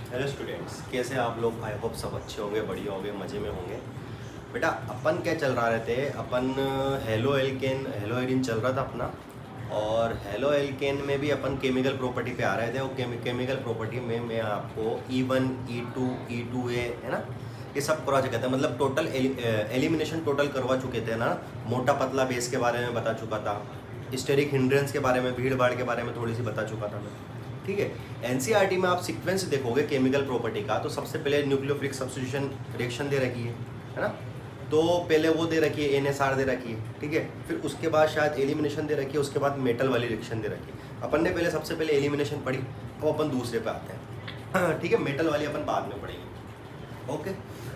Hello students, कैसे आप लोग? आई होप सब अच्छे होंगे, बढ़िया होंगे, मज़े में होंगे। बेटा अपन क्या चल रहा रहते हैं, अपन हेलो एल्केन हेलो एरिन चल रहा था अपना। और हेलो एल्केन में भी अपन केमिकल प्रॉपर्टी पे आ रहे थे। और केमिकल प्रॉपर्टी में मैं आपको E1 E2 E2A है ना, ये सब करवा चुके थे। मतलब टोटल एलिमिनेशन टोटल करवा चुके थे ना। मोटा पतला बेस के बारे में बता चुका था, स्टेरिक हिंड्रेंस के बारे में, भीड़ भाड़ के बारे में थोड़ी सी बता चुका था मैं। ठीक है, एनसीईआरटी में आप सीक्वेंस देखोगे केमिकल प्रॉपर्टी का, तो सबसे पहले न्यूक्लियोफिलिक सब्स्टिट्यूशन रिएक्शन दे रखी है ना। तो पहले वो दे रखी है, NSR दे रखी है, ठीक है। फिर उसके बाद शायद एलिमिनेशन दे रखी है, उसके बाद मेटल वाली रिएक्शन दे रखी है। अपन ने पहले सबसे पहले एलिमिनेशन पढ़ी, अब अपन दूसरे पे आते हैं। ठीक है, मेटल वाली अपन बाद में पढ़ेंगे। ओके,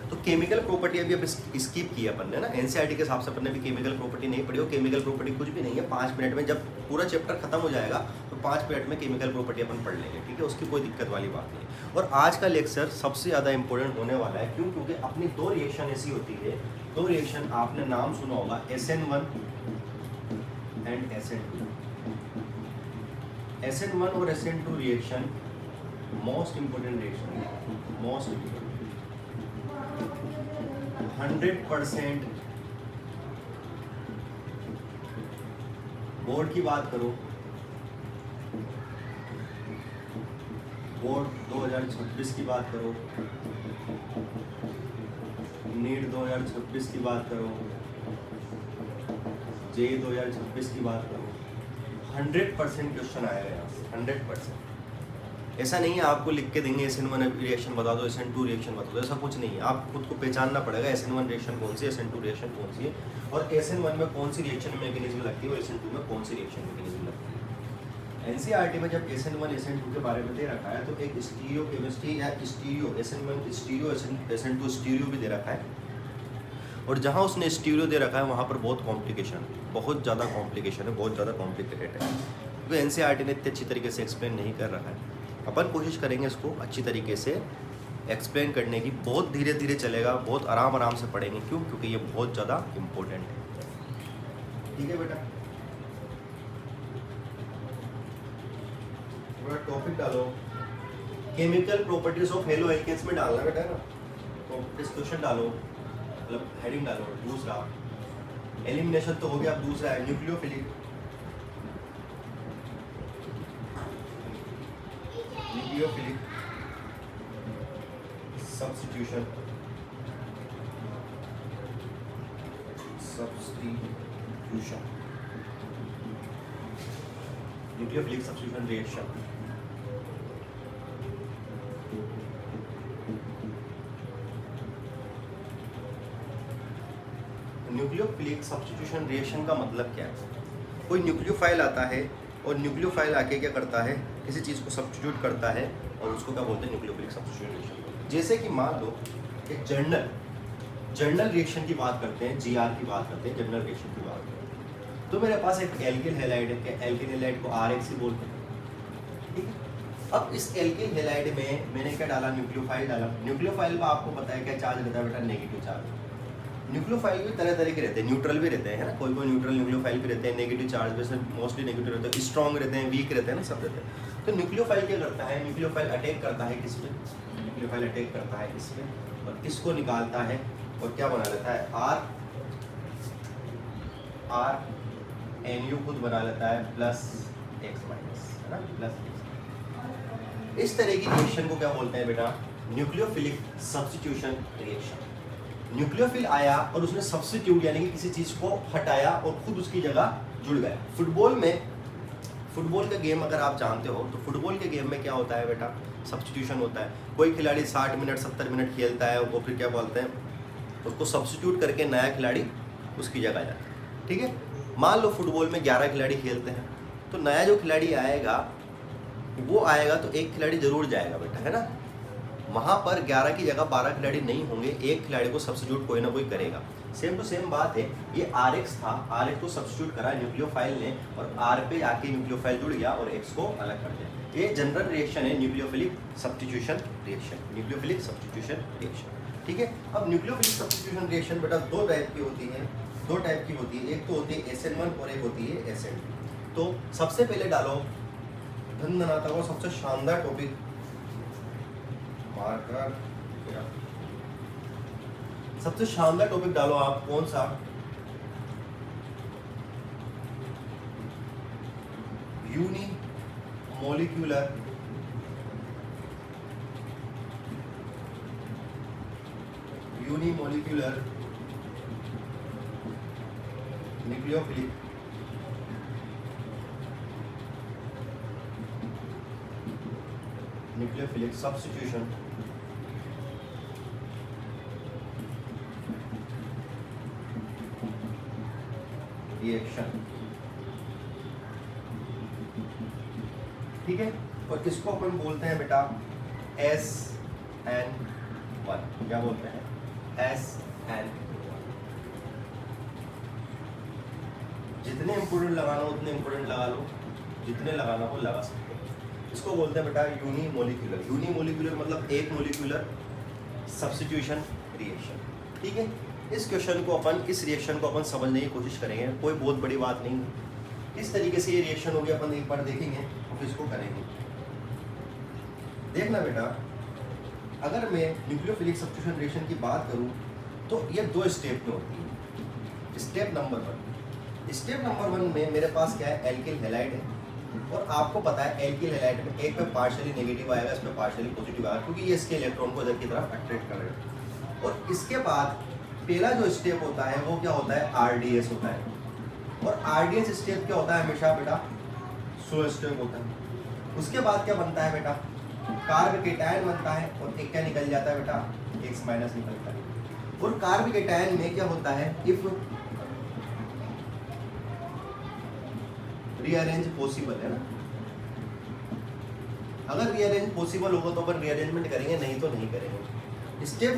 तो केमिकल प्रॉपर्टी अभी अब स्किप की अपन ने ना। एनसीईआरटी के हिसाब से अपन ने भी केमिकल प्रॉपर्टी नहीं पढ़ी हो। केमिकल प्रॉपर्टी कुछ भी नहीं है, 5 मिनट में जब पूरा चैप्टर खत्म हो जाएगा तो 5 मिनट में केमिकल प्रॉपर्टी अपन पढ़ लेंगे, ठीक है। उसकी कोई दिक्कत वाली बात नहीं। और आज का लेक्चर सबसे ज़्यादा इंपॉर्टेंट होने वाला है। क्यों? क्योंकि अपनी दो रिएक्शन ऐसी होती है, दो रिएक्शन आपने नाम सुना होगा, SN1 एंड SN2। SN1 और SN2 reaction most important reaction, most important, 100%। Board की बात करो, बोर्ड 2026 की बात करो, नीट 2026 की बात करो, जे 2026 की बात करो, 100% क्वेश्चन आएगा यहाँ से, 100%। ऐसा नहीं है आपको लिख के देंगे SN1 रिएक्शन बता दो, SN2 रिएक्शन बता दो, ऐसा कुछ नहीं है। आप खुद को पहचानना पड़ेगा, SN1 रिएक्शन कौन सी है, SN2 रिएक्शन कौन सी है, और SN1 में कौन सी रिएक्शन मैकेनिज्म लगती है और SN2 में कौन सी रिएक्शन मैकेनिज्म लगती है। एनसीईआरटी में जब SN1 SN2 के बारे में दे रखा है तो एक स्टीरियो केमिस्ट्री या stereo, SN1 stereo, SN2 stereo भी दे रखा है। और जहाँ उसने स्टीरियो दे रखा है वहाँ पर बहुत कॉम्प्लिकेशन, बहुत ज़्यादा कॉम्प्लिकेशन है, बहुत ज़्यादा कॉम्प्लिकेटेड है, क्योंकि एनसीईआरटी ने इतनी अच्छी तरीके से एक्सप्लेन नहीं कर रखा है। अपन कोशिश करेंगे इसको अच्छी तरीके से एक्सप्लेन करने की। बहुत धीरे धीरे चलेगा, बहुत आराम आराम से पढ़ेंगे। क्यों? क्योंकि ये बहुत ज़्यादा इम्पोर्टेंट है। ठीक है बेटा, थोड़ा टॉपिक डालो, chemical properties of haloalkanes में डालना बेटा ना। तो डिस्कशन डालो, मतलब हेडिंग डालो। दूसरा एलिमिनेशन तो हो गया, अब दूसरा है nucleophilic, nucleophilic substitution, substitution, nucleophilic substitution reaction. Nucleophilic substitution reaction का मतलब क्या है? कोई न्यूक्लियोफाइल आता है और न्यूक्लियोफाइल आके क्या करता है, किसी चीज़ को सब्स्टिट्यूट करता है और उसको क्या बोलते हैं? Nucleophilic substitution reaction. जैसे कि मान लो एक जर्नल रिएक्शन की बात करते हैं, GR की बात करते हैं, जर्नल रिएक्शन की बात करते हैं। तो मेरे पास एक एल्किल हैलाइड है, एल्किल हैलाइड को RX ही बोलते हैं, ठीक है। अब इस एल्किल हैलाइड में मैंने क्या डाला? न्यूक्लियोफाइल डाला। न्यूक्लियोफाइल का आपको पता है क्या चार्ज रहता है बेटा? Negative charge. न्यूक्लियोफाइल भी तरह तरह के रहते हैं, न्यूट्रल भी रहते हैं, है ना। कोई कोई न्यूट्रल न्यूक्लियोफाइल भी रहते हैं, नेगेटिव चार्ज वैसे मोस्टली नेगेटिव रहते हैं, स्ट्रॉन्ग रहते हैं, वीक रहते हैं ना, सब रहते हैं। तो न्यूक्लियोफाइल क्या करता है? न्यूक्लियोफाइल अटैक करता है किस पे? न्यूक्लियोफाइल अटैक करता है इस पे और इसको निकालता है और क्या बना लेता है? R NU खुद बना लेता है प्लस X माइनस, है ना, प्लस। इस तरह की रिएक्शन को क्या बोलते हैं बेटा? Nucleophilic substitution reaction. न्यूक्लियोफिल आया और उसने सब्स्टिट्यूट यानी कि किसी चीज़ को हटाया और खुद उसकी जगह जुड़ गया। फुटबॉल का गेम अगर आप जानते हो तो फुटबॉल के गेम में क्या होता है बेटा? सब्स्टिट्यूशन होता है। कोई खिलाड़ी 60 मिनट 70 मिनट खेलता है, वो फिर क्या बोलते हैं? उसको सब्स्टिट्यूट करके नया खिलाड़ी उसकी जगह जाता है, ठीक है। मान लो फुटबॉल में 11 खिलाड़ी खेलते हैं, तो नया जो खिलाड़ी आएगा वो आएगा तो एक खिलाड़ी जरूर जाएगा बेटा, है ना। वहाँ पर 11 की जगह 12 खिलाड़ी नहीं होंगे, एक खिलाड़ी को सब्स्टिट्यूट कोई ना कोई करेगा। सेम टू सेम बात है, ये RX था, RX को सब्स्टिट्यूट करा न्यूक्लियोफाइल ने और R पे आके न्यूक्लियोफाइल जुड़ गया और X को अलग कर दिया। ये जनरल रिएक्शन है nucleophilic substitution reaction, nucleophilic substitution reaction, ठीक है। अब न्यूक्लियोफिलिक सब्स्टिट्यूशन रिएक्शन बेटा दो टाइप की होती है, एक तो होती है SN1 और एक होती है SN2। तो सबसे पहले डालो धन धनाता हुआ सबसे शानदार टॉपिक मार्कर। सबसे शानदार टॉपिक डालो आप, कौन सा? Unimolecular nucleophilic substitution reaction. ठीक है, और इसको अपन बोलते हैं बेटा SN1। क्या बोलते हैं? SN। जितने इंपोर्टेंट लगाना हो उतने इंपोर्टेंट लगा लो, जितने लगाना हो लगा सकते हो। इसको बोलते हैं बेटा यूनिमोलिक्यूलर। यूनिमोलिक्यूलर मतलब एक मोलिक्यूलर सब्स्टिट्यूशन रिएक्शन। ठीक है, इस क्वेश्चन को अपन, इस रिएक्शन को अपन समझने की कोशिश करेंगे, कोई बहुत बड़ी बात नहीं। इस तरीके से ये रिएक्शन होगी, अपन एक बार देखेंगे और फिर इसको करेंगे। देखना बेटा, अगर मैं न्यूक्लियोफिलिक सब्स्टिट्यूशन रिएक्शन की बात करूं तो ये 2 स्टेप में होती है। स्टेप नंबर 1 में मेरे पास क्या है? एल्किल हैलाइड है, और आपको पता है एल्किल हैलाइड में एक पे पार्शियली नेगेटिव आएगा, इसमें पार्शियली पॉजिटिव आएगा, क्योंकि ये इसके इलेक्ट्रॉन को इधर की तरफ अट्रैक्ट कर रहे हैं। और इसके बाद पहला जो स्टेप होता है वो क्या होता है? RDS होता है। और RDS स्टेप क्या होता है? हमेशा बेटा स्लो स्टेप होता है। उसके बाद क्या बनता है बेटा? कार्ब केटायन बनता है, और एक क्या निकल जाता है बेटा? X- निकलता है। और कार्ब केटायन में क्या होता है? इफ रीअरेंज पॉसिबल है ना, अगर रीअरेंज पॉसिबल होगा तो अपन रीअरेंजमेंट करेंगे, नहीं तो नहीं करेंगे। स्टेप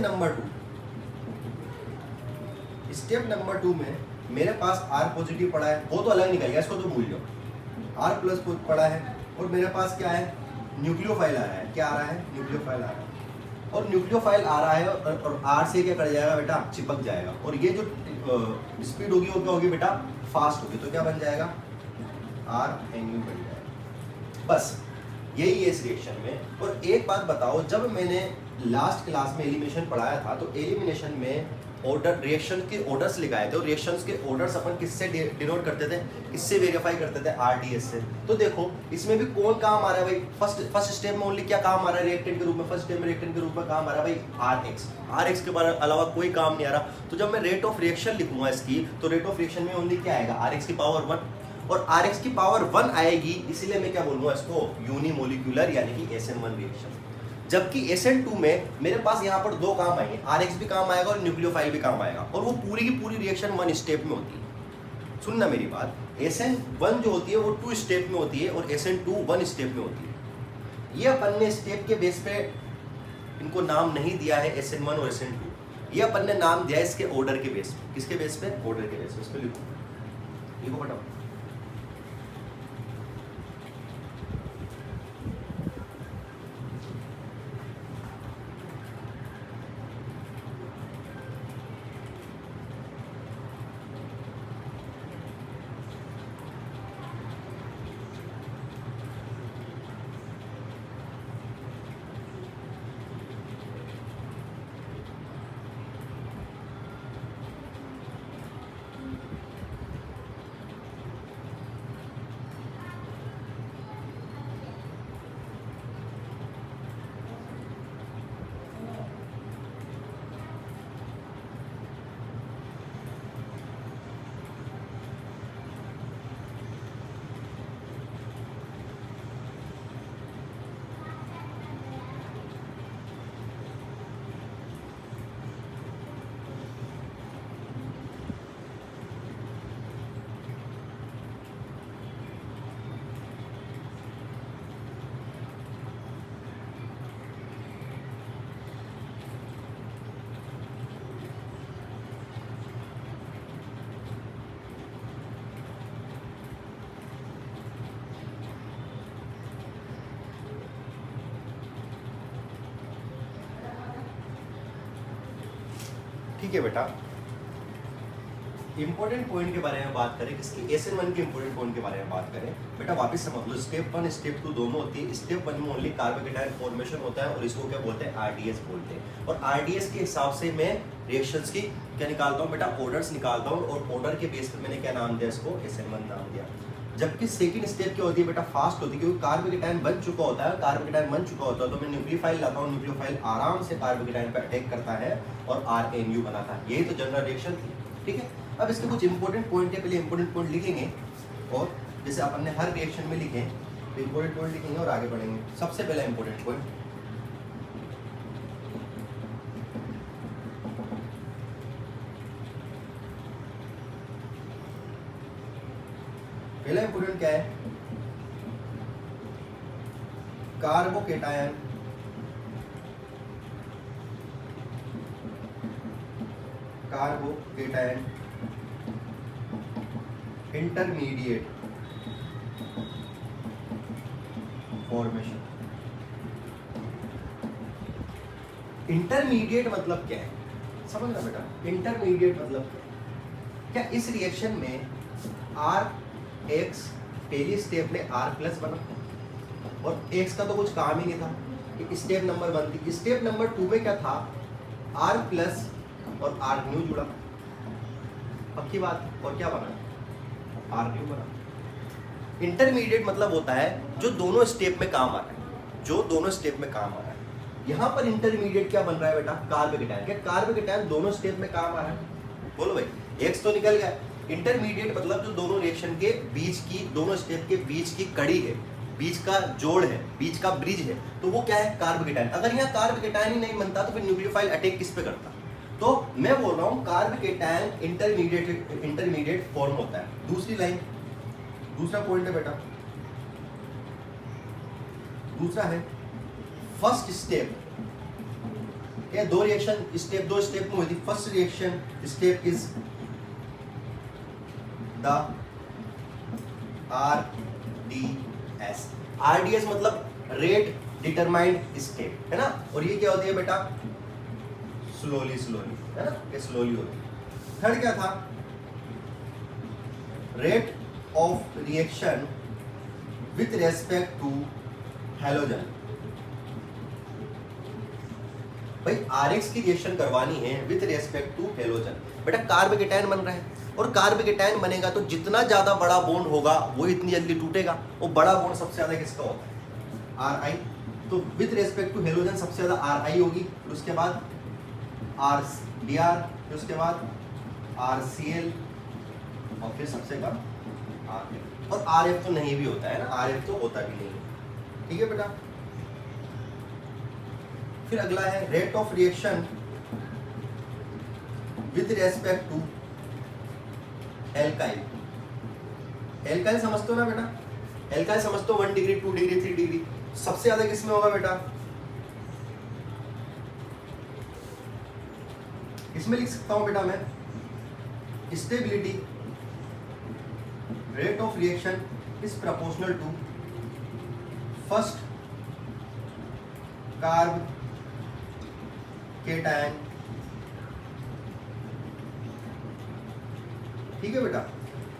नंबर 2 में मेरे पास R पॉजिटिव पड़ा है, वो तो अलग निकल गया, इसको तो भूल जाओ। R प्लस पड़ा है, और मेरे पास क्या है? न्यूक्लियोफाइल आ रहा है। क्या आ रहा है? न्यूक्लियोफाइल आ रहा है। और न्यूक्लियोफाइल आ रहा है, और R से क्या कर जाएगा बेटा? चिपक जाएगा। और ये जो स्पीड होगी वो क्या होगी बेटा? फास्ट होगी। तो क्या बन जाएगा? R NU बन जाएगा। बस यही है इस रिएक्शन में। और एक बात बताओ, जब मैंने लास्ट क्लास में एलिमिनेशन पढ़ाया था तो एलिमिनेशन में ऑर्डर, रिएक्शन के ऑर्डर्स लिखाए थे, और रिएक्शंस के ऑर्डर्स अपन किससे डिनोट करते थे? किससे वेरीफाई करते थे? RDS से। तो देखो इसमें भी कौन काम आ रहा है भाई? फर्स्ट स्टेप में ओनली क्या काम आ रहा है रिएक्टेंट के रूप में? फर्स्ट स्टेप में रिएक्टेंट के रूप में काम आ रहा है भाई RX के अलावा कोई काम नहीं आ रहा। तो जब मैं रेट ऑफ रिएक्शन लिखूंगा इसकी, तो रेट ऑफ रिएक्शन में ओनली क्या आएगा? RX की पावर 1। और RX की पावर 1 आएगी, इसीलिए मैं क्या बोलूंगा इसको? यूनिमोलिक्यूलर यानी कि SN1 रिएक्शन। जबकि SN2 में मेरे पास यहाँ पर 2 काम आएंगे, RX भी काम आएगा और न्यूक्लियोफाइल भी काम आएगा, और वो पूरी की पूरी रिएक्शन 1 स्टेप में होती है। सुनना मेरी बात, SN1 जो होती है वो 2 स्टेप में होती है, और SN2 1 स्टेप में होती है। ये अपन ने स्टेप के बेस पे इनको नाम नहीं दिया है SN1 और SN2, ये अपन ने नाम दिया है इसके ऑर्डर के बेस पे। किसके बेस पे? ऑर्डर के बेस पे। इस पे लिखो बताओ। ठीक है बेटा, इंपॉर्टेंट पॉइंट के बारे में बात करें, किसकी SN1 के इंपॉर्टेंट पॉइंट के बारे में बात करें, बेटा वापस समझ लो, स्टेप 1 स्टेप 2 दोनों होती है। स्टेप 1 में ओनली कार्बोकेटायन फॉर्मेशन होता है और इसको क्या बोलते हैं, RDS बोलते हैं। और RDS के हिसाब से मैं रिएक्शंस की क्या निकालता हूँ बेटा, ऑर्डर्स निकालता हूँ, और ऑर्डर के बेस पर मैंने क्या नाम दिया इसको, SN1 नाम दिया। जबकि सेकंड स्टेप क्या होती है बेटा, फास्ट होती है, क्योंकि कार्बोकेटायन बन चुका होता है, कार्बोकेटायन बन चुका होता है तो मैं न्यूक्लियोफाइल लाता हूँ, न्यूक्लियोफाइल आराम से कार्बोकेटायन पर अटैक करता है और RNU बनाता है। यही तो जनरल रिएक्शन थी, ठीक है। अब इसके कुछ इंपॉर्टेंट पॉइंट है, पहले इंपॉर्टेंट पॉइंट लिखेंगे, और जैसे अपन ने हर रिएक्शन में लिखे तो इंपॉर्टेंट पॉइंट लिखेंगे और आगे बढ़ेंगे। सबसे पहला इंपॉर्टेंट पॉइंट, पहला इंपॉर्टेंट क्या है, कार्बोकेटायन इंटरमीडिएट फॉर्मेशन। इंटरमीडिएट मतलब क्या है, समझना बेटा, इंटरमीडिएट मतलब क्या है? क्या इस रिएक्शन में RX पहली स्टेप में R+ बना और X का तो कुछ काम ही नहीं था कि स्टेप नंबर 1 थी। स्टेप नंबर 2 में क्या था, R+ और RNU जुड़ा, पक्की बात, और क्या बना, RNU बना। इंटरमीडिएट मतलब होता है जो दोनों स्टेप में काम आ रहा है, जो दोनों स्टेप में काम आ रहा है। यहाँ पर इंटरमीडिएट क्या बन रहा है बेटा, कार्बोकेटायन। क्या कार्बोकेटायन दोनों स्टेप में काम आ रहा है, बोलो भाई, X तो निकल गया। इंटरमीडिएट मतलब जो दोनों रिएक्शन के बीच की, दोनों स्टेप के बीच की कड़ी है, बीच का जोड़ है, बीच का ब्रिज है, तो वो क्या है, कार्बोकेटायन। अगर यहाँ कार्बोकेटायन ही नहीं बनता तो फिर न्यूक्लियोफाइल अटैक किस पे करता। तो मैं बोल रहा हूँ कार्बोकेटायन इंटरमीडिएट फॉर्म होता है। दूसरी लाइन, दूसरा पॉइंट है बेटा, दूसरा है फर्स्ट स्टेप। क्या दो रिएक्शन स्टेप, दो स्टेप में हुई थी। First reaction step is the RDS। RDS मतलब रेट डिटरमाइंड स्टेप, है ना। और ये क्या होती है बेटा, स्लोली स्लोली, है ना, ये स्लोली होती है। थर्ड क्या था, rate of reaction with respect to halogen. भाई RX की रिएक्शन करवानी है विथ रेस्पेक्ट टू हैलोजन। बेटा कार्बोकेटायन बन रहा है, और कार्बोकेटायन बनेगा तो जितना ज्यादा बड़ा बॉन्ड होगा वो इतनी जल्दी टूटेगा। वो बड़ा बॉन्ड सबसे ज्यादा किसका होता है, RI। तो विथ रेस्पेक्ट टू हैलोजन सबसे ज्यादा RI होगी, उसके बाद RBr, फिर उसके बाद RCl, और फिर सबसे कम RF। और RF तो नहीं भी होता है ना, RF तो होता भी नहीं है, ठीक है बेटा। फिर अगला है rate of reaction with respect to alkyl. Alkyl समझते हो ना बेटा, एल्काइल समझते हो 1 डिग्री 2 डिग्री 3 डिग्री। सबसे ज्यादा किसमें होगा बेटा, इसमें लिख सकता हूं बेटा मैं, stability rate of reaction is proportional to first carbocation, ठीक है बेटा।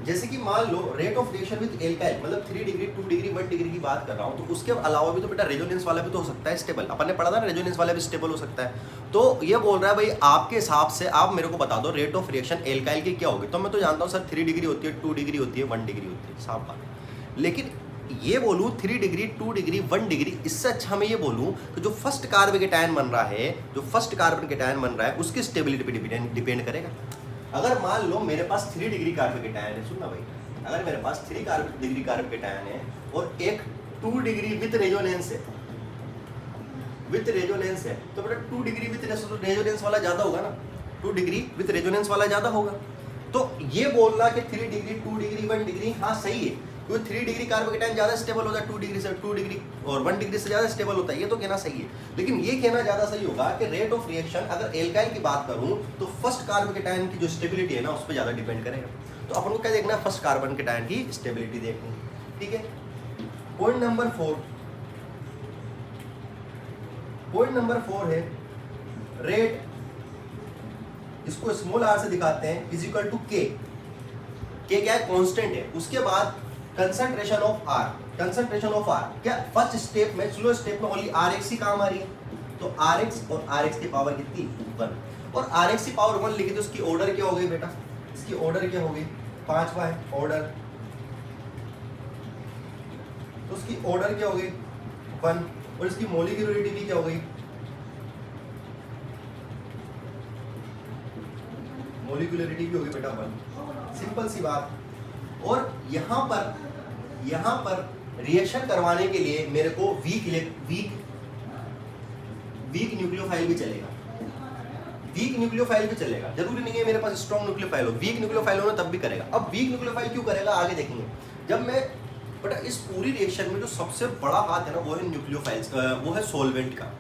जैसे कि मान लो rate of reaction with alkyl मतलब 3 डिग्री 2 डिग्री 1 डिग्री की बात कर रहा हूं, तो उसके अलावा भी तो बेटा रेजोनेंस वाला भी तो हो सकता है स्टेबल। अपन ने पढ़ा था ना, रेजोनेंस वाला भी स्टेबल हो सकता है। तो ये बोल रहा है भाई आपके हिसाब से आप मेरे को बता दो रेट ऑफ रिएक्शन एल्काइल की क्या होगी। तो मैं तो जानता हूँ सर 3 डिग्री होती है, 2 डिग्री होती है, 1 डिग्री होती है, साफ बात। लेकिन ये बोलूँ 3 डिग्री 2 डिग्री 1 डिग्री, इससे अच्छा मैं ये बोलूँ कि जो फर्स्ट कार्बोकेटायन बन रहा है, जो फर्स्ट कार्बोकेटायन बन रहा है उसकी स्टेबिलिटी पे डिपेंड करेगा। अगर मान लो मेरे पास 3 डिग्री कार्बोकेटायन है, सुनना भाई, अगर मेरे पास 3 डिग्री कार्बोकेटायन है और एक 2 डिग्री विथ रेजोनेंस है, तो बेटा 2 डिग्री विथ रेजोनेंस वाला ज्यादा होगा ना, 2 डिग्री विथ रेजोनेंस वाला ज्यादा होगा। तो ये बोलना कि 3 डिग्री 2 डिग्री 1 डिग्री हाँ सही है, क्योंकि 3 डिग्री कार्बोकेटायन ज्यादा स्टेबल होता है 2 डिग्री से, 2 डिग्री और 1 डिग्री से ज्यादा स्टेबल होता है, ये तो कहना सही है। लेकिन ये कहना ज्यादा सही होगा कि रेट ऑफ रिएक्शन अगर एल्काइल की बात करूं तो फर्स्ट कार्बोकेटायन की जो स्टेबिलिटी है ना उस पर ज्यादा डिपेंड करेगा। तो अपन को क्या देखना है, फर्स्ट कार्बोकेटायन की स्टेबिलिटी देखनी, ठीक है। पॉइंट नंबर 4 है रेट इसको स्मॉल आर से दिखाते हैं, इज इक्वल टू के। के क्या है? कांस्टेंट है। उसके बाद concentration of R, concentration of R क्या फर्स्ट स्टेप में, स्लो स्टेप में ओनली आर एक्स ही काम आ रही है, तो आर एक्स और आर एक्स की पावर कितनी? 1। और आर एक्स की पावर 1 लिखी तो उसकी ऑर्डर क्या हो गई बेटा? इसकी ऑर्डर क्या हो गई? 5वां है ऑर्डर, तो उसकी ऑर्डर क्या हो गई? 1। और इसकी मोलिक्यूलरिटी भी क्या हो गई? मोलिक्यूलरिटी भी होगी बेटा 1। सिंपल सी बात। और यहाँ पर रिएक्शन करवाने के लिए मेरे को वीक न्यूक्लियोफाइल भी चलेगा, वीक न्यूक्लियोफाइल भी चलेगा। जरूरी नहीं है मेरे पास स्ट्रॉन्ग न्यूक्लियोफाइल हो, वीक न्यूक्लियोफाइल हो ना तब भी करेगा। अब वीक न्यूक्लियोफाइल क्यों करेगा आगे देखेंगे। जब मैं बेटा इस पूरी रिएक्शन में जो सबसे बड़ा हाथ है ना वो है न्यूक्लियोफाइल्स, वो है सोलवेंट का।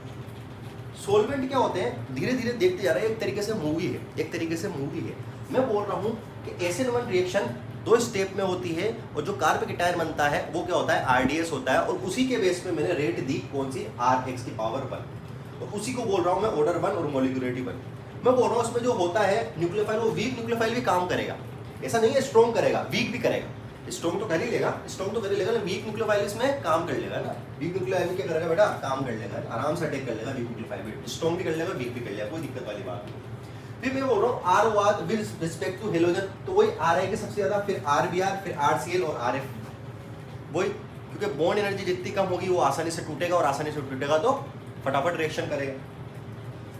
सोलवेंट क्या होते हैं? धीरे धीरे देखते जा रहे हैं, एक तरीके से मूवी है, एक तरीके से मूवी है। मैं बोल रहा हूँ कि SN1 रिएक्शन 2 स्टेप में होती है, और जो कार्बोकेटायन बनता है वो क्या होता है? RDS होता है। और उसी के बेस पे मैंने रेट दी कौन सी? Rx की पावर 1। तो उसी को बोल रहा हूँ मैं ऑर्डर 1 और मोलिक्यूलरिटी 1। मैं बोल रहा हूँ उसमें जो होता है न्यूक्लियोफाइल, वो वीक न्यूक्लियोफाइल भी काम करेगा। ऐसा नहीं है स्ट्रॉन्ग करेगा, वीक भी करेगा। स्ट्रॉन्ग तो कर ही लेगा, स्ट्रॉन्ग तो कर ही लेगा, लेकिन वीक न्यूक्लियोफाइल इसमें काम कर लेगा ना। वीक न्यूक्लियोफाइल क्या करेगा बेटा? काम कर लेगा, आराम से अटैक कर लेगा। वीक न्यूक्लियोफाइल भी स्ट्रॉन्ग भी कर लेगा, वीक भी कर लेगा, कोई दिक्कत वाली बात नहीं। फिर मैं बोल रहा हूँ आर वाद विद रिस्पेक्ट टू हेलोजन, तो वही आर आई के सबसे ज्यादा, फिर RBr, फिर RCl और RF। वही, क्योंकि बॉन्ड एनर्जी जितनी कम होगी वो आसानी से टूटेगा, और आसानी से टूटेगा तो फटाफट रिएक्शन करेगा।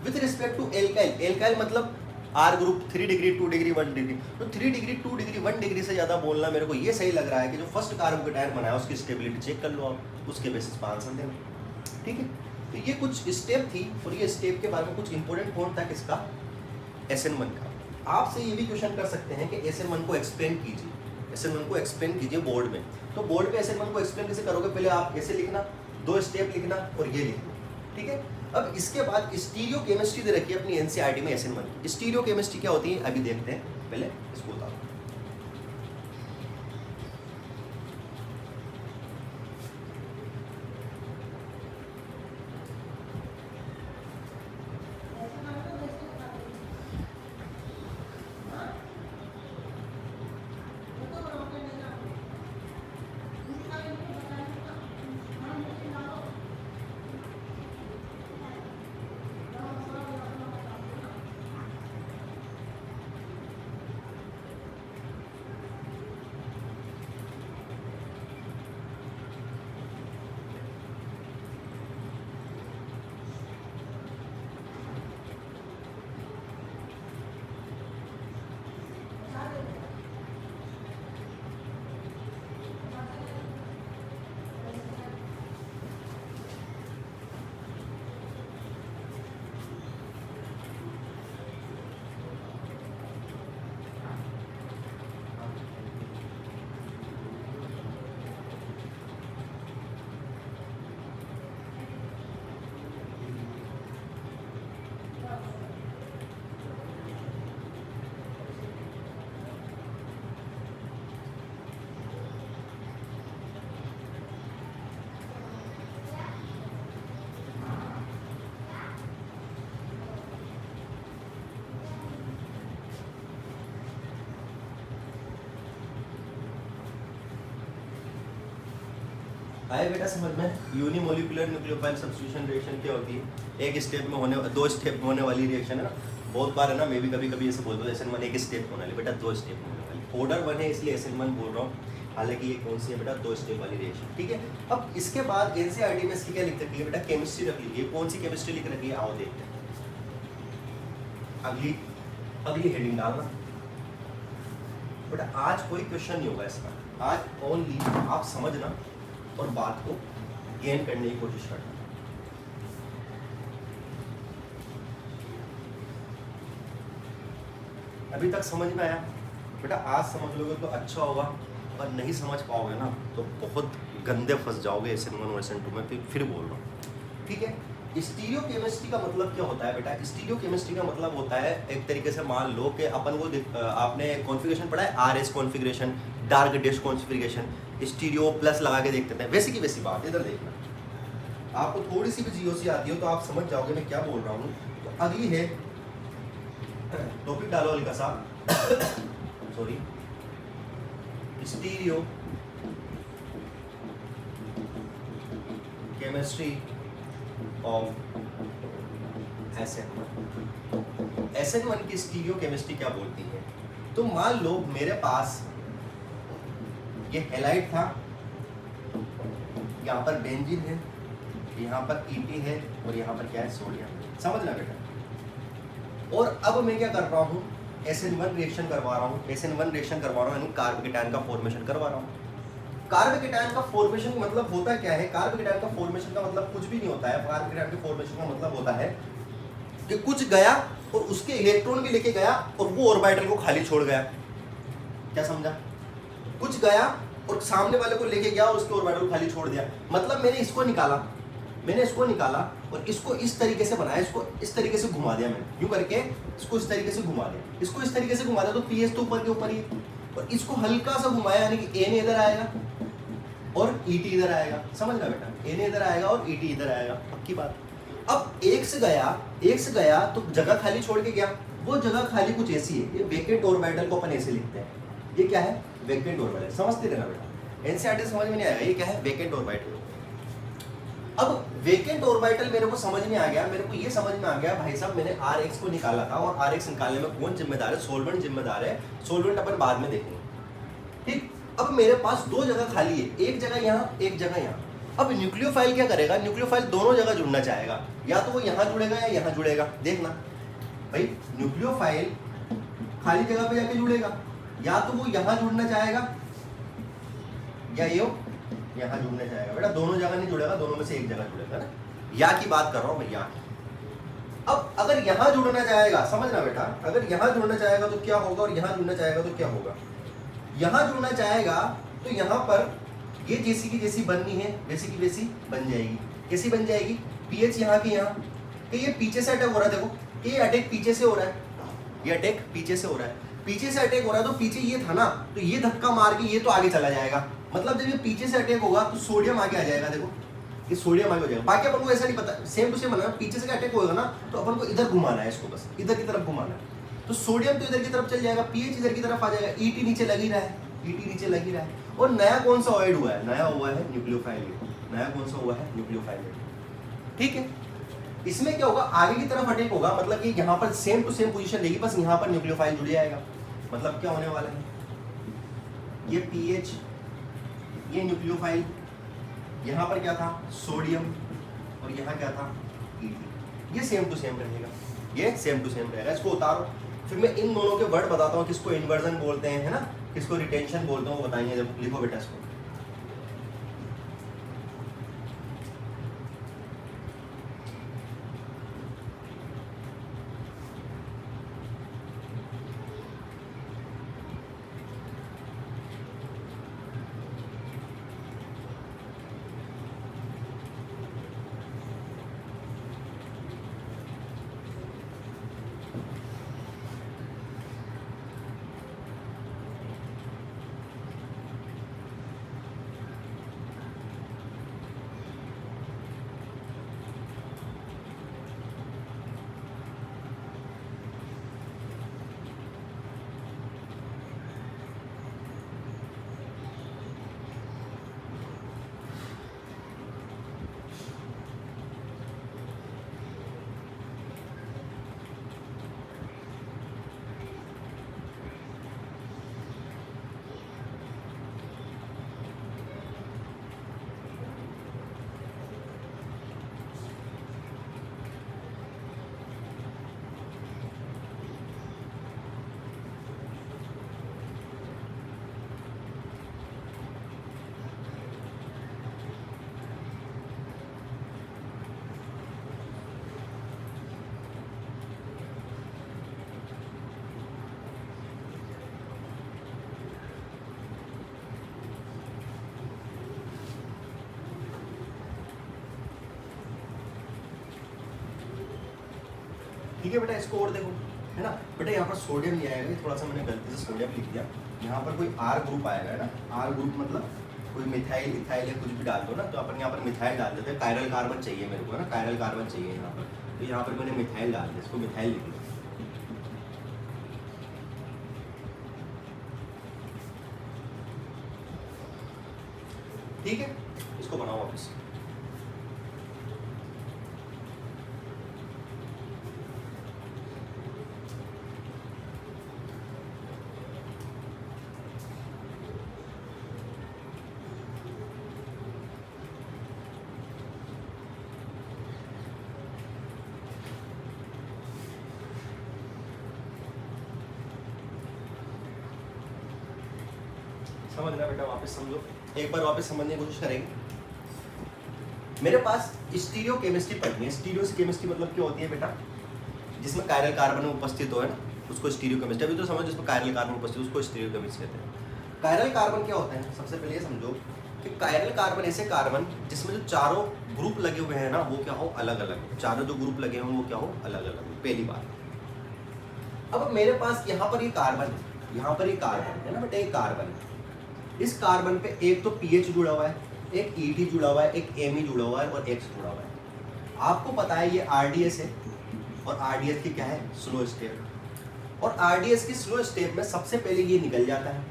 With respect to alkyl, alkyl मतलब R group 3 degree 2 degree 1 degree, तो 3 डिग्री 2 डिग्री 1 डिग्री से ज़्यादा बोलना मेरे को ये सही लग रहा है कि जो फर्स्ट कार्बोकेटायन बनाया उसकी स्टेबिलिटी चेक कर लो आप, उसके बेसिस पर आंसर देना। ठीक है, तो ये कुछ स्टेप थी, और ये स्टेप के बारे में कुछ इंपॉर्टेंट पॉइंट था किसका? SN1 का। आपसे ये भी क्वेश्चन कर सकते हैं कि SN1 को एक्सप्लेन कीजिए, SN1 को एक्सप्लेन कीजिए बोर्ड में। तो बोर्ड पे SN1 को एक्सप्लेन कैसे करोगे? पहले आप ऐसे लिखना, 2 स्टेप लिखना और ये लिखना। ठीक है, अब इसके बाद स्टीरियो केमिस्ट्री दे रखी है अपनी NCERT में SN1 की। स्टीरियो केमिस्ट्री क्या होती है अभी देखते हैं, पहले इसको बताओ। आए बेटा समझ में? यूनिमोलिकुलर न्यूक्लियोफाइल सब्स्टिट्यूशन रिएक्शन क्या होती है? एक स्टेप में होने, 2 स्टेप में होने वाली रिएक्शन है ना। बहुत बार है ना, मैं भी कभी कभी ऐसे बोलता हूँ SN1 एक स्टेप होने वाली, बेटा 2 स्टेप में होने वाली। ऑर्डर 1 है इसलिए SN1 बोल रहा हूँ, हालांकि ये कौन सी है बेटा? 2 स्टेप वाली रिएक्शन। ठीक है, अब इसके बाद NCERT में इसकी क्या लिख रखी है बेटा? केमिस्ट्री रख लीजिए। कौन सी केमिस्ट्री लिख रखी है आओ देखते हैं। अगली हेडिंग डालना बेटा। आज कोई क्वेश्चन नहीं होगा इसका, आज ओनली आप समझना और बात को गेन करने की कोशिश करना। अभी तक समझ में आया बेटा? आज समझ लोगे तो अच्छा होगा, और नहीं समझ पाओगे ना तो बहुत गंदे फंस जाओगे SN1 और SN2 में। फिर बोल रहा हूँ, ठीक है। स्टीरियो केमिस्ट्री का मतलब क्या होता है बेटा? स्टीरियो केमिस्ट्री का मतलब होता है, एक तरीके से मान लो कि अपन को आपने कॉन्फ़िगरेशन पढ़ा है, RS configuration, dark dash configuration, stereo plus लगा के देखते हैं, वैसी की वैसी बात। इधर देखना, आपको थोड़ी सी भी GOC आती हो तो आप समझ जाओगे मैं क्या बोल रहा हूँ। तो अगली है टॉपिक डालो हल्का सा। Sorry, stereo chemistry of SN1 की स्टीरियो केमिस्ट्री क्या बोलती है। तो मान लो मेरे पास ये हैलाइड था, यहाँ पर बेंजीन है, यहाँ पर ET है और यहाँ पर क्या है, सोडियम। समझना बेटा। और अब मैं क्या कर रहा हूँ, SN1 रिएक्शन करवा रहा हूँ, SN1 रिएक्शन करवा रहा हूँ, यानी कार्बोकेटायन का फॉर्मेशन करवा रहा हूँ। कार्बोकेटायन का फॉर्मेशन मतलब होता क्या है, कार्बोकेटायन का फॉर्मेशन का मतलब कुछ भी नहीं होता है। कार्बोकेटायन के फॉर्मेशन का मतलब होता है कि कुछ गया और उसके इलेक्ट्रॉन भी लेके गया और वो ऑर्बिटल को खाली छोड़ गया। क्या समझा? कुछ गया और सामने वाले को लेके गया और उसके ऑर्बिटल को खाली छोड़ दिया। मतलब मैंने इसको निकाला और इसको इस तरीके से बनाया, इसको इस तरीके से घुमा दिया मैंने, यूं करके इसको इस तरीके से घुमा दिया, इसको इस तरीके से घुमा दिया, तो पीएच तो ऊपर के ऊपर ही, और इसको हल्का सा घुमाया, यानी कि Na इधर आएगा और ET इधर आएगा। समझ रहा बेटा? Na इधर आएगा और ET इधर आएगा, पक्की बात। अब एक से गया तो जगह खाली छोड़ के गया, वो जगह खाली कुछ ऐसी है, ये वेकेंट ऑर्बिटल को अपन ऐसे लिखते हैं। ये क्या है? Vacant orbital. समझते रहना बेटा, एनसीईआरटी समझ में नहीं आएगा। ये क्या है? Vacant orbital. अब वेकेंट ऑर्बिटल मेरे को समझ में आ गया, मेरे को ये समझ में आ गया भाई साहब, मैंने Rx को निकाला था, और Rx निकालने में कौन जिम्मेदार है? सोल्वेंट जिम्मेदार है। सोल्वेंट अपन बाद में देखेंगे, ठीक। अब मेरे पास दो जगह खाली है, एक जगह यहाँ, एक जगह यहाँ। अब न्यूक्लियोफाइल क्या करेगा? न्यूक्लियोफाइल दोनों जगह जुड़ना चाहेगा, या तो वो यहाँ जुड़ेगा या यहाँ जुड़ेगा। देखना भाई, न्यूक्लियोफाइल खाली जगह पे जाके जुड़ेगा, या तो वो यहाँ जुड़ना चाहेगा या ये यहाँ जुड़ना चाहेगा। बेटा दोनों जगह नहीं जुड़ेगा, दोनों में से एक जगह जुड़ेगा ना। या की बात कर रहा हूँ भैया। अब अगर यहाँ जुड़ना चाहेगा, समझना बेटा, अगर यहाँ जुड़ना चाहेगा तो क्या होगा, और यहाँ जुड़ना चाहेगा तो क्या होगा। यहाँ जुड़ना चाहेगा तो यहाँ पर ये जैसी की जैसी बननी है, वैसी की वैसी बन जाएगी। कैसी बन जाएगी? पीएच यहाँ की यहाँ, कि ये पीछे से अटैक हो रहा है। देखो कि ये अटैक पीछे से हो रहा है, ये अटैक पीछे से हो रहा है, पीछे से अटैक हो रहा है, तो पीछे ये था ना, तो ये धक्का मार के ये तो आगे चला जाएगा। मतलब जब ये पीछे से अटैक होगा तो सोडियम आगे आ जाएगा। देखो ये सोडियम आगे हो जाएगा। बाकी अपन को ऐसा नहीं पता, सेम टू सेम बनाना। पीछे से अटैक होगा ना तो अपन को इधर घुमाना है, इसको बस इधर की तरफ घुमाना है। तो सोडियम तो इधर की तरफ चल जाएगा, पीएच इधर की तरफ आ जाएगा, ET नीचे लग ही रहा है, ET नीचे लग ही रहा है। और नया कौन सा ऐड हुआ है? नया हुआ है न्यूक्लियोफाइल। नया कौन सा हुआ है? न्यूक्लियोफाइल। ठीक है, इसमें क्या होगा? आगे की तरफ अटैक होगा, मतलब कि यहाँ पर सेम टू सेम पोजीशन रहेगी, बस यहाँ पर न्यूक्लियोफाइल जुड़ जाएगा। मतलब क्या होने वाला है? ये पीएच, ये न्यूक्लियोफाइल, यहाँ पर क्या था? सोडियम, और यहाँ क्या था? ET। ये सेम टू सेम रहेगा, ये सेम टू सेम रहेगा। इसको उतारो, फिर मैं इन दोनों के वर्ड बताता हूँ, किसको इन्वर्जन बोलते हैं, है ना, किसको रिटेंशन बोलते हैं, वो बताएंगे। जब लिखो बेटा इसको। ठीक है बेटा, इसको और देखो, है ना बेटा। यहाँ पर सोडियम नहीं आएगा, थोड़ा सा मैंने गलती से सोडियम लिख दिया। यहाँ पर कोई R ग्रुप आएगा, है ना। R ग्रुप मतलब कोई मिथाइल, इथाइल या कुछ भी डाल दो ना, तो अपन यहाँ पर मिथाइल डाल देते हैं। कायरल कार्बन चाहिए मेरे को, है ना, कायरल कार्बन चाहिए यहाँ पर, तो यहाँ पर मैंने मिथाइल डाल दिया, इसको मिथाइल लिख दिया। समझना बेटा, वापस समझो, एक बार वापस समझने की कोशिश करेंगे। मेरे पास स्टीरियो केमिस्ट्री पढ़नी है। स्टीरियो केमिस्ट्री मतलब क्या होती है बेटा? जिसमें कायरल कार्बन उपस्थित हो, है ना, उसको स्टीरियो केमिस्ट्री। अभी तो समझ, जिसमें कायरल कार्बन उपस्थित उसको स्टीरियो केमिस्ट्री कहते हैं। कायरल कार्बन क्या होता है? सबसे पहले ये समझो कि कायरल कार्बन ऐसे कार्बन जिसमें जो चारों ग्रुप लगे हुए हैं ना, वो क्या हो? अलग अलग। चारों जो ग्रुप लगे हुए वो क्या हो? अलग अलग। पहली बात। अब मेरे पास यहाँ पर ये कार्बन है, यहाँ पर ये कार्बन है ना बेटा, ये कार्बन है। इस कार्बन पे एक तो पीएच जुड़ा हुआ है, एक ईटी जुड़ा हुआ है, एक एमई जुड़ा हुआ है और एक्स जुड़ा हुआ है। आपको पता है ये आरडीएस है, और आरडीएस की क्या है? Slow step. और आरडीएस की स्लो स्टेप में सबसे पहले ये निकल जाता है,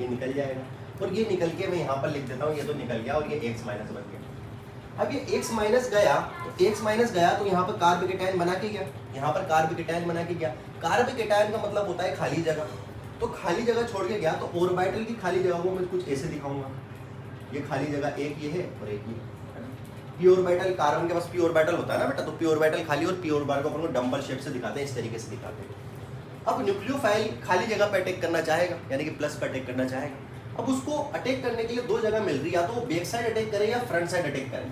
ये निकल जाएगा, और ये निकल के मैं यहाँ पर लिख देता हूँ, ये तो निकल गया और ये एक्स माइनस बन गया। अब ये एक्स माइनस गया, तो एक्स माइनस गया तो यहाँ पर कार्बोकेटायन बना के गया, यहाँ पर कार्बोकेटायन बना के गया। कार्बोकेटायन का मतलब होता है खाली जगह, तो खाली जगह छोड़ के गया। तो ऑर्बिटल की खाली जगह को मैं कुछ ऐसे दिखाऊंगा, ये खाली जगह एक ये है और एक ये। पी ऑर्बिटल, कार्बन के पास पी ऑर्बिटल होता है ना बेटा, तो पी ऑर्बिटल खाली और पी ऑर्बिटल को अपन को डंबल शेप से दिखाते हैं, इस तरीके से दिखाते हैं। अब न्यूक्लियोफाइल खाली जगह पे अटैक करना चाहेगा, यानी कि प्लस पे अटैक करना चाहेगा। अब उसको अटैक करने के लिए दो जगह मिल रही है, या तो वो बैक साइड अटैक करे या फ्रंट साइड अटैक करे।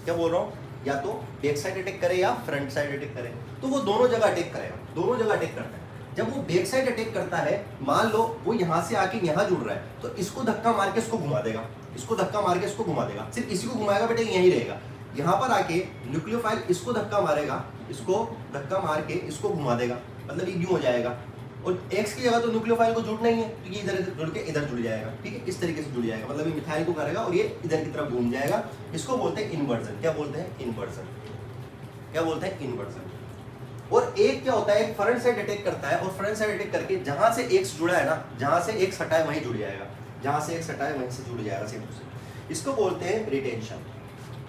क्या बोल रहा हूँ? या तो बैक साइड अटैक करे या फ्रंट साइड अटैक करे। तो वो दोनों जगह अटैक करेगा, दोनों जगह अटैक करता है। जब वो बैक साइड अटैक करता है, मान लो वो यहाँ से आके यहाँ जुड़ रहा है, तो इसको धक्का मार के इसको घुमा देगा, इसको धक्का मार के इसको घुमा देगा। सिर्फ इसी को घुमाएगा बेटा, यहीं रहेगा। यहाँ पर आके न्यूक्लियोफाइल इसको धक्का मारेगा, इसको धक्का मार के इसको घुमा देगा, मतलब ये यूं हो जाएगा। और एक्स की जगह तो न्यूक्लियोफाइल को जुड़ना ही है, तो ये इधर जुड़ के इधर जुड़ जाएगा। ठीक है, इस तरीके से जुड़ जाएगा, मतलब ये मिथाइल को करेगा और ये इधर की तरफ घूम जाएगा। इसको बोलते हैं इन्वर्जन। क्या बोलते हैं? इन्वर्जन। क्या बोलते हैं? इन्वर्जन। और एक क्या होता है? फ्रंट साइड अटैक करता है, और फ्रंट साइड अटैक करके जहां से एक्स जुड़ा है ना, जहां से एक्स हटा है वहीं जुड़ जाएगा, जहां से एक्स हटा है वहीं से जुड़ जाएगा सेम टू सेम। इसको बोलते हैं रिटेंशन,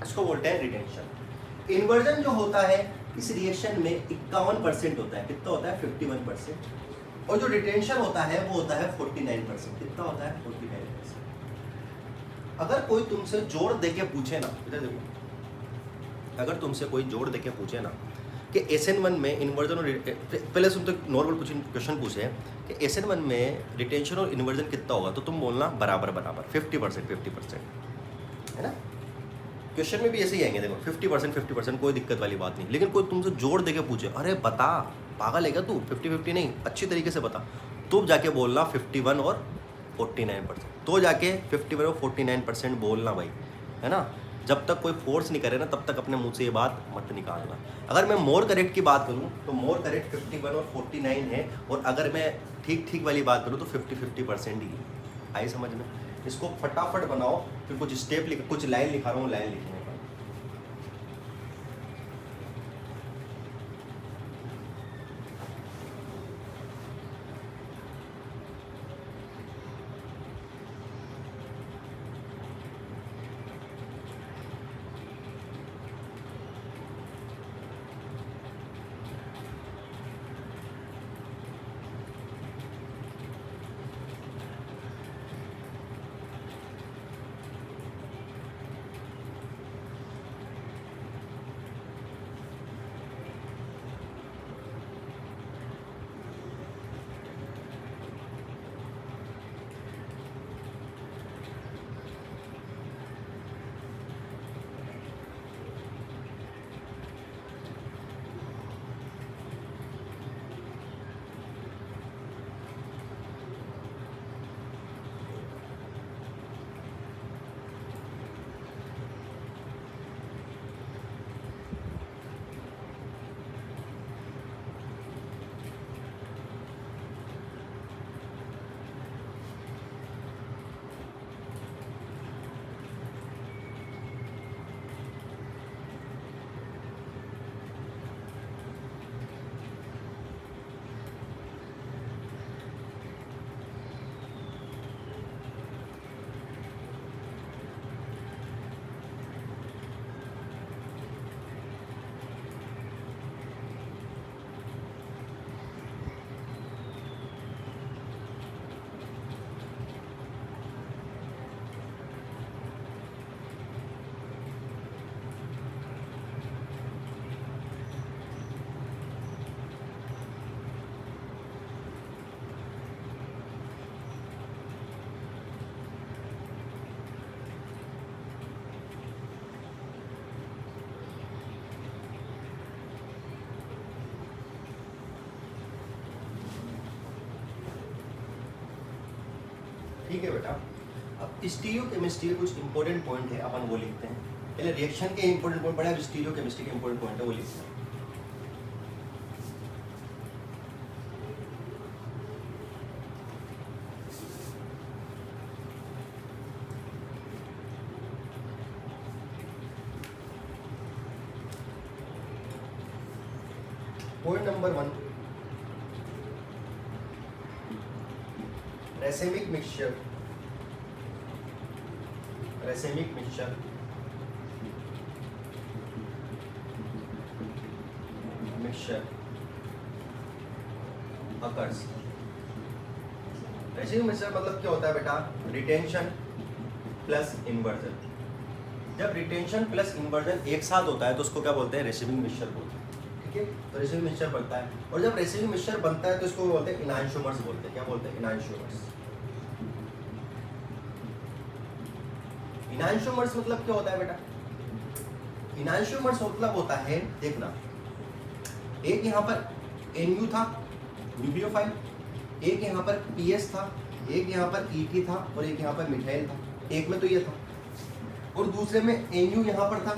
इसको बोलते हैं रिटेंशन। इन्वर्जन जो होता है इस रिएक्शन में 51% होता है। कितना होता है? 51%। और जो रिटेंशन होता है वो होता है 49%। कितना होता है? 49%। अगर कोई तुमसे जोड़ देके पूछे ना, इधर देखो, अगर तुमसे कोई जोड़ देके पूछे ना कि SN1 में इन्वर्जन और पहले तुम तो नॉर्मल क्वेश्चन पूछे कि SN1 में रिटेंशन और इन्वर्जन कितना होगा, तो तुम बोलना बराबर बराबर 50%, 50%, है ना। क्वेश्चन में भी ऐसे ही आएंगे, देखो 50%, 50%, कोई दिक्कत वाली बात नहीं। लेकिन कोई तुमसे जोड़ देके पूछे, अरे बता, पागल है क्या तू, 50-50 नहीं, अच्छी तरीके से बता, तो जाके बोलना 51 और 49%, तो जाके 51 और 49% बोलना भाई, है ना। जब तक कोई फोर्स नहीं करे ना, तब तक अपने मुंह से ये बात मत निकालना। अगर मैं मोर करेक्ट की बात करूँ तो मोर करेक्ट 51 और 49 है, और अगर मैं ठीक ठीक वाली बात करूँ तो 50-50% ही है। आई समझ में? इसको फटाफट बनाओ, फिर कुछ स्टेप लिख, कुछ लाइन लिखा रहा हूँ, लाइन लिखने का। ठीक है बेटा। अब स्टीरियो केमिस्ट्री के कुछ इंपॉर्टेंट पॉइंट है, अपन वो लिखते हैं। पहले रिएक्शन के इंपॉर्टेंट पॉइंट पढ़े, अब स्टीरियो केमिस्ट्री के इंपॉर्टेंट पॉइंट है वो लिखते हैं। Point number 1, racemic mixture. Racemic mixture occurs. Racemic mixture मतलब क्या होता है बेटा? Retention plus inversion. जब रिटेंशन प्लस इन्वर्जन एक साथ होता है तो उसको क्या बोलते हैं? रेसेमिक मिक्सचर बोलते हैं। ठीक है, तो रेसेमिक मिक्सचर बनता है। और जब रेसेमिक मिक्सचर बनता है तो इसको बोलते हैं इनांशियोमर्स बोलते हैं। क्या बोलते हैं? इनांशियोमर्स। इनांशियोमर्स मतलब क्या होता है बेटा? इनांशियोमर्स मतलब होता है, देखना, एक यहाँ पर NU था न्यूक्लियोफाइल, एक यहाँ पर PS था, एक यहाँ पर ET था और एक यहाँ पर मिथाइल था। एक में तो ये था और दूसरे में NU यहाँ पर था,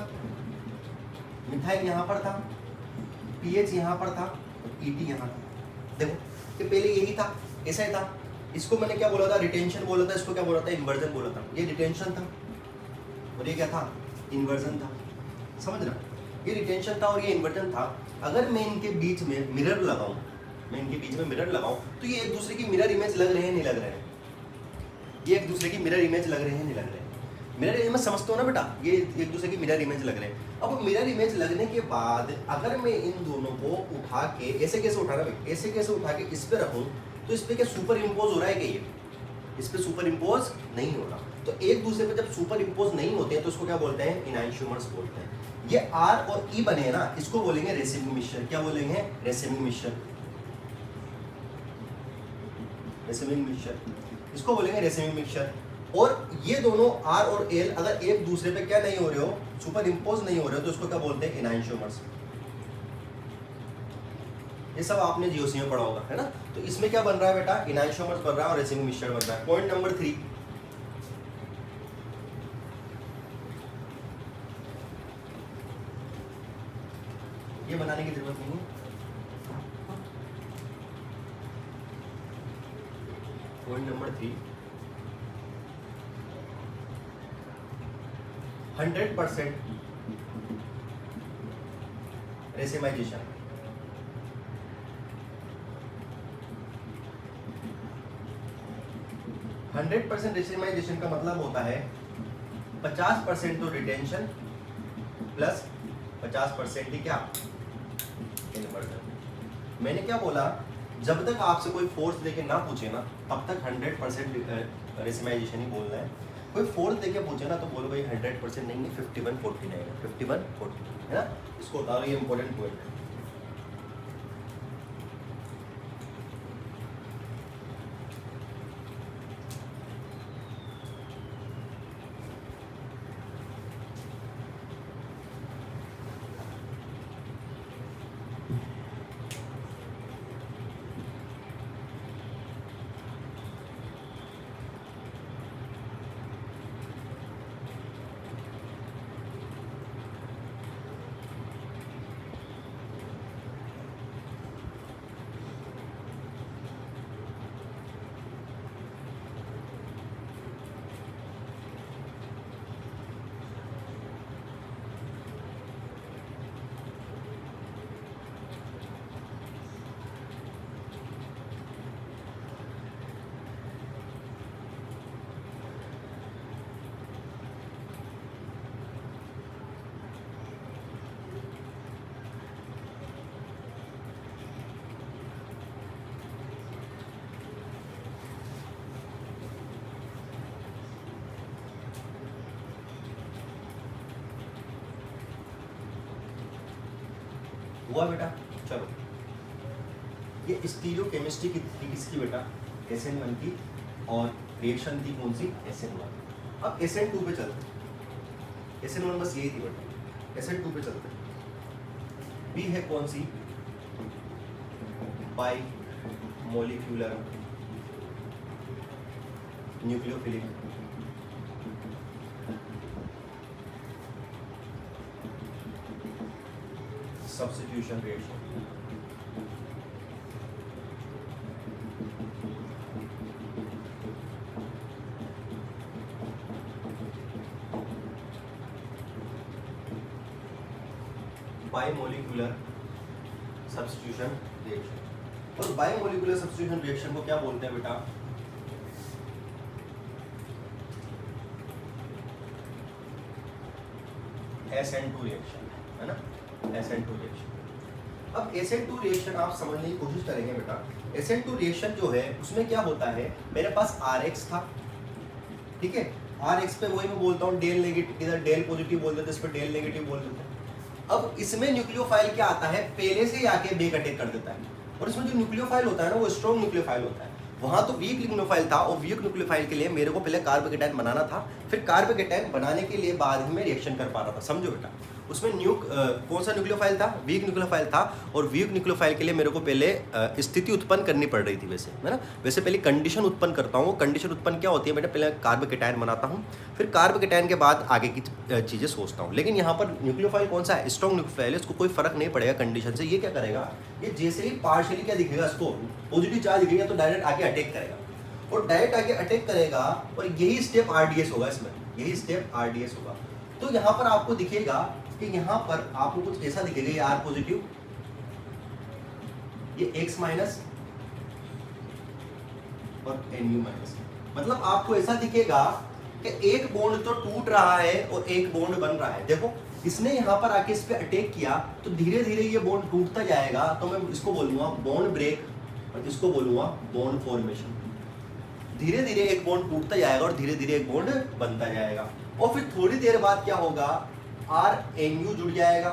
मिथाइल यहाँ पर था, PH यहाँ पर था और ET यहाँ था। देखो कि पहले यही था, ऐसा ही था। इसको मैंने क्या बोला था? रिटेंशन बोला था। इसको क्या बोला था? इन्वर्जन बोला था। ये रिटेंशन था और ये क्या था? इन्वर्जन था। समझ रहा? ये रिटेंशन था और ये इन्वर्जन था। अगर मैं इनके बीच में मिरर लगाऊं, तो ये एक दूसरे की मिरर इमेज लग रहे हैं, नहीं लग रहे हैं? ये एक दूसरे की मिरर इमेज लग रहे हैं, नहीं लग रहे हैं? मिरर इमेज समझते हो ना बेटा? ये एक दूसरे की मिरर इमेज लग रहे हैं। अब मिरर इमेज लगने के बाद अगर मैं इन दोनों को उठा के ऐसे कैसे उठाना भाई? ऐसे कैसे उठा के इस पे रखूं तो इस पे क्या सुपर इम्पोज हो रहा है? क्या ये इस पे सुपर इम्पोज नहीं हो रहा? तो एक दूसरे पे जब सुपर इम्पोज नहीं होते हैं तो इसको क्या बोलते हैं? इनांशियोमर्स बोलते हैं। ये R और E बने हैं ना, इसको बोलेंगे रेसेमिक मिक्सचर। क्या बोलेंगे? Racemic mixture. रेसेमिक मिक्सचर, इसको बोलेंगे रेसेमिक मिक्सचर। और ये दोनों R और L अगर एक दूसरे पे क्या नहीं हो रहे हो, सुपर इम्पोज नहीं हो रहे हो, तो इसको क्या बोलते हैं? इनांशियोमर्स। ये सब आपने जीओसी में पढ़ा होगा, है ना? तो इसमें क्या बन रहा है बेटा? इनांशियोमर्स बन रहा है और रेसेमिक मिक्सचर बन रहा है। पॉइंट नंबर 3, ये बनाने की जरूरत नहीं है। Point number 3, 100% racemisation. रेसिमाइजेशन का मतलब होता है 50% तो रिटेंशन प्लस 50% ही क्या? इन्वर्जन। मैंने क्या बोला? जब तक आपसे कोई फोर्स देके ना पूछे ना, तब तक 100% रेसिमाइजेशन ही बोलना है। कोई फोर्स देके पूछे ना तो बोलो भाई 100% नहीं है, 51-49 है, 51-49 है ना? इसको उतारो, ये इंपॉर्टेंट पॉइंट है। हुआ बेटा? चलो, ये स्टीरियो केमिस्ट्री की थी किसकी बेटा? SN1 की। और रिएक्शन थी कौन सी? SN1। अब SN2 पे चलते हैं। SN1 बस यही थी बेटा। SN2 पे चलते हैं। B है कौन सी? Bimolecular nucleophilic substitution reaction. Bimolecular substitution reaction. और बायोमोलिकुलर सब्स्टिट्यूशन रिएक्शन को क्या बोलते हैं बेटा? SN2 रिएक्शन, है ना, SN2 रिएक्शन। अब SN2 रिएक्शन आप समझने की कोशिश करेंगे बेटा। SN2 रिएक्शन जो है उसमें क्या होता है, मेरे पास RH था, ठीक है, RH पे वही मैं बोलता हूँ डेल नेगेटिव, इधर डेल पॉजिटिव बोल देते हैं, इस पे डेल नेगेटिव बोल देते हैं। अब इसमें न्यूक्लियोफाइल क्या आता है, पहले से ही आके बेक अटैक कर देता है, और इसमें जो न्यूक्लियोफाइल होता है ना वो स्ट्रॉन्ग न्यूक्लियोफाइल होता है। वहां तो वीक न्यूक्लियोफाइल था, और वीक न्यूक्लियोफाइल के लिए मेरे को पहले कार्बोकेटायन बनाना था, फिर कार्बोकेटायन बनाने के लिए बाद में रिएक्शन कर पा रहा था। समझो बेटा, उसमें कौन सा न्यूक्लियोफाइल था, वीक न्यूक्लियोफाइल था, और वीक न्यूक्लियोफाइल के लिए मेरे को पहले स्थिति उत्पन्न करनी पड़ रही थी वैसे, है ना, वैसे पहले कंडीशन उत्पन्न करता हूँ। कंडीशन उत्पन्न क्या होती है बेटा, पहले कार्बोकेटायन बनाता हूँ, फिर कार्बोकेटायन के बाद आगे की चीज़ें सोचता हूँ। लेकिन यहाँ पर न्यूक्लियोफाइल कौन सा है, स्ट्रॉन्ग न्यूक्लियोफाइल है, इसको कोई फर्क नहीं पड़ेगा कंडीशन से। ये क्या करेगा, ये जैसे ही पार्शियली क्या दिखेगा, इसको पॉजिटिव चार्ज दिखेगा तो डायरेक्ट आके अटैक करेगा, और डायरेक्ट आके अटैक करेगा, और यही स्टेप RDS होगा, इसमें यही स्टेप RDS होगा। तो यहाँ पर आपको दिखेगा कि यहाँ पर आपको कुछ ऐसा दिखेगा, ये R पॉजिटिव, ये X माइनस और NU माइनस। मतलब आपको ऐसा दिखेगा कि एक बॉन्ड तो टूट रहा है और एक बॉन्ड बन रहा है। देखो इसने यहाँ पर आके इस पे अटैक किया तो धीरे धीरे ये बॉन्ड टूटता जाएगा, तो मैं इसको बोलूंगा बॉन्ड ब्रेक, और इसको बोलूंगा बॉन्ड फॉर्मेशन। धीरे धीरे एक बॉन्ड टूटता जाएगा और धीरे धीरे एक बॉन्ड बनता जाएगा, और फिर थोड़ी देर बाद क्या होगा, RNU जुड़ जाएगा,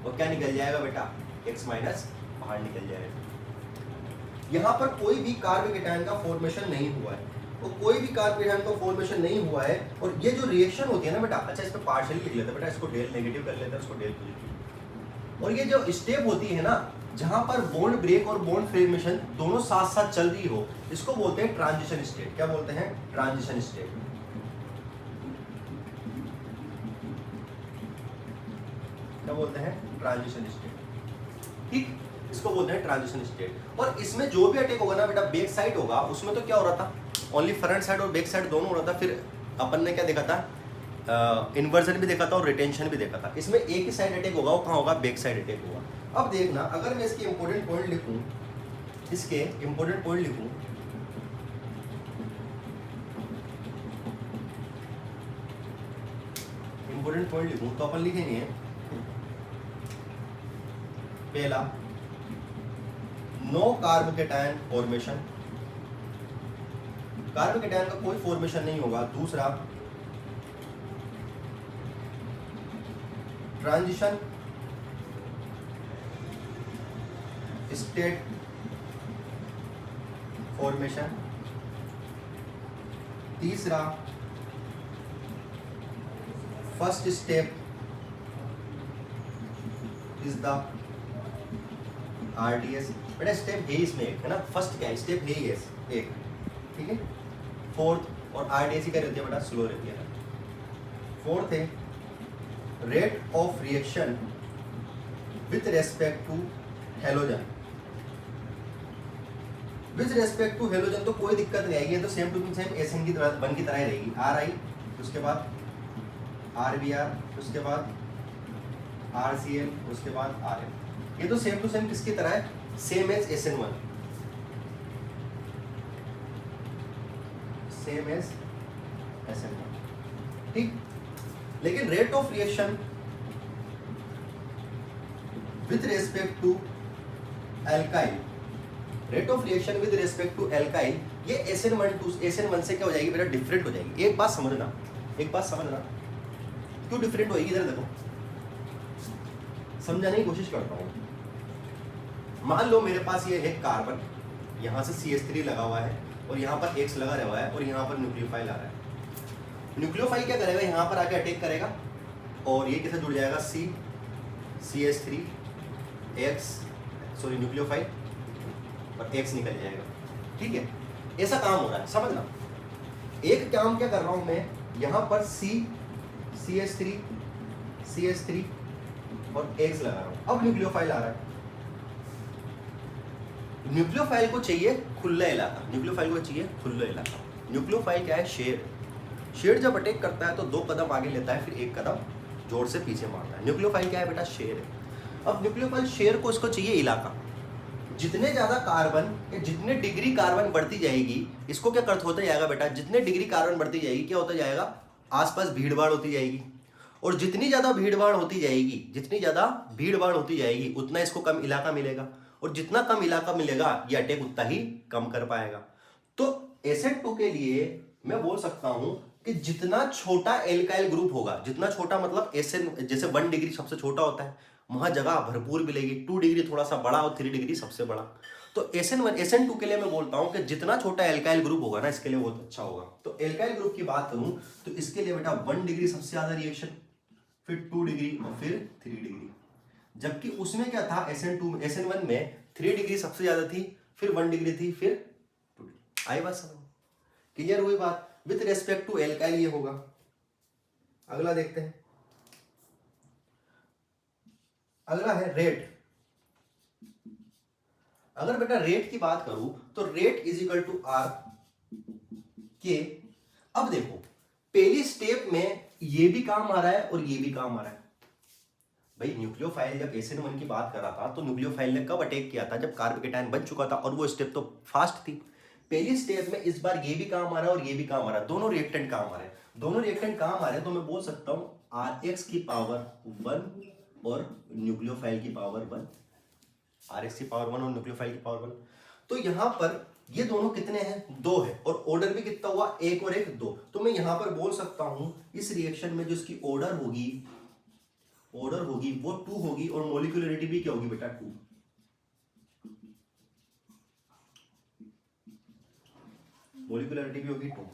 और क्या निकल जाएगा बेटा, X माइनस बाहर निकल जाएगा। यहाँ पर कोई भी कार्बोकेटायन का फॉर्मेशन नहीं हुआ है, तो कोई भी कार्बोकेटायन का फॉर्मेशन नहीं हुआ है। और ये जो रिएक्शन होती है ना बेटा, अच्छा इस पे पार्शियली लिख लेते हैं बेटा, इसको डेल नेगेटिव कर लेते हैं, इसको डेल पॉजिटिव। और ये जो स्टेप होती है ना, जहां पर बॉन्ड ब्रेक और बॉन्ड फॉर्मेशन दोनों साथ साथ चल रही हो, इसको बोलते हैं ट्रांजिशन स्टेट। क्या बोलते हैं, ट्रांजिशन स्टेट। क्या बोलते हैं, ट्रांजिशन स्टेट, ठीक, इसको बोलते हैं ट्रांजिशन स्टेट। और इसमें जो भी अटैक होगा ना बेटा, बैक साइड होगा, उसमें तो क्या हो रहा था, ओनली फ्रंट साइड और बैक साइड दोनों हो रहा था। फिर अपन ने क्या देखा था, इन्वर्जन भी देखा था और रिटेंशन भी देखा था। इसमें एक ही साइड अटैक होगा, वो कहाँ होगा, बैक साइड अटैक होगा। अब देखना, अगर मैं इसके इंपॉर्टेंट पॉइंट लिखूं, इसके इंपॉर्टेंट पॉइंट लिखूं, इंपॉर्टेंट पॉइंट लिखूं तो अपन लिखेंगे पहला, नो कार्बोकेटायन फॉर्मेशन, कार्बोकेटायन का कोई फॉर्मेशन नहीं होगा। दूसरा, ट्रांजिशन स्टेट फॉर्मेशन। तीसरा, first step is the RDS। बेटा स्टेप है इसमें एक, है ना, फर्स्ट क्या है, स्टेप है ही एक, ठीक है। फोर्थ, और RDS ही क्या रहती है बेटा, स्लो रहती है। फोर्थ है rate of reaction with respect to halogen. With respect to halogen तो कोई दिक्कत नहीं आएगी, तो सेम टू सेम SN की तरह, वन की तरह रहेगी। RI, उसके बाद RBr, उसके बाद RCl, उसके बाद RL। ये तो सेम टू सेम किसकी तरह है, same as SN1, same as SN1, ठीक। लेकिन rate of reaction with respect to alkyl, rate of reaction with respect to alkyl, ये SN1 से क्या हो जाएगी बेटा, डिफरेंट हो जाएगी। एक बात समझना, क्यों डिफरेंट होगी, इधर देखो, समझाने की कोशिश करता हूँ। मान लो मेरे पास ये है कार्बन, यहाँ से CH3 लगा हुआ है, और यहाँ पर X लगा हुआ है, और यहाँ पर न्यूक्लियोफाइल आ रहा है। न्यूक्लियोफाइल क्या करेगा, यहाँ पर आके अटैक करेगा, और ये कैसे जुड़ जाएगा, CH3 X, सॉरी न्यूक्लियोफाइल, और X निकल जाएगा, ठीक है। ऐसा काम हो रहा है, समझना। एक काम क्या कर रहा हूं मैं, यहां पर CH3 CH3 और X लगा रहा हूं। अब न्यूक्लियोफाइल आ रहा है। न्यूक्लियोफाइल को चाहिए खुला इलाका, न्यूक्लियोफाइल को चाहिए खुला इलाका। न्यूक्लियोफाइल क्या है? शेर। शेर जब अटैक करता है तो 2 कदम आगे लेता है, फिर 1 कदम जोर से पीछे मारता है। न्यूक्लियोफाइल क्या है बेटा? शेर है। अब न्यूक्लियोफाइल शेर को इसको चाहिए इलाका। जितने ज्यादा कार्बन या जितने डिग्री कार्बन बढ़ती जाएगी, इसको क्या अर्थ होता जाएगा बेटा? जितने डिग्री कार्बन बढ़ती जाएगी क्या होता जाएगा? आसपास भीड़ भाड़ होती जाएगी। और जितनी ज्यादा भीड़ भाड़ होती जाएगी, जितनी ज्यादा भीड़ भाड़ होती जाएगी, उतना इसको कम इलाका मिलेगा। और जितना कम इलाका मिलेगा ये अटैक उतना ही कम कर पाएगा। तो SN2 के लिए मैं बोल सकता हूं कि जितना छोटा एल्काइल ग्रुप होगा, जितना छोटा मतलब SN, जैसे 1 डिग्री सबसे छोटा होता है, वहां जगह भरपूर मिलेगी। 2 डिग्री थोड़ा सा बड़ा और 3 डिग्री सबसे बड़ा। तो SN1 SN2 के लिए मैं बोलता हूं कि जितना छोटा एल्काइल ग्रुप होगा ना, इसके लिए बहुत अच्छा होगा। तो एल्काइल ग्रुप की बात करूं तो इसके लिए बेटा 1 डिग्री सबसे ज्यादा रिएक्शन, फिर 2 डिग्री और फिर 3 डिग्री। जबकि उसमें क्या था? SN1 में 3 डिग्री सबसे ज्यादा थी, फिर 1 डिग्री थी, फिर 2 डिग्री। आई बात समझ? क्लियर हुई बात? विथ रेस्पेक्ट टू एल्काइल ये होगा। अगला देखते हैं। अगला है रेट। अगर बेटा रेट की बात करूं तो rate is equal to R k. अब देखो पहली स्टेप में ये भी काम आ रहा है और ये भी काम आ रहा है। भाई न्यूक्लियोफाइल जब SN1 की बात कर रहा था तो न्यूक्लियोफाइल ने कब अटैक किया था? जब कार्बोकेटायन बन चुका था, और वो स्टेप तो फास्ट थी। पहली स्टेप में इस बार ये भी काम आ रहा है और ये भी काम आ रहा है, दोनों रिएक्टेंट काम आ रहे हैं। दोनों रिएक्टेंट काम आ रहे हैं तो मैं बोल सकता हूं RX की पावर 1 और न्यूक्लियोफाइल की पावर 1। RX की पावर 1 और न्यूक्लियोफाइल की पावर 1। तो यहां पर ये दोनों कितने हैं? 2 है। और ऑर्डर भी कितना हुआ? 1 और 1 2। तो मैं यहां पर बोल सकता हूं इस रिएक्शन में जो इसकी ऑर्डर होगी वो 2 होगी, और मोलिकुलरिटी भी क्या होगी बेटा? 2। मोलिकुलरिटी भी होगी 2।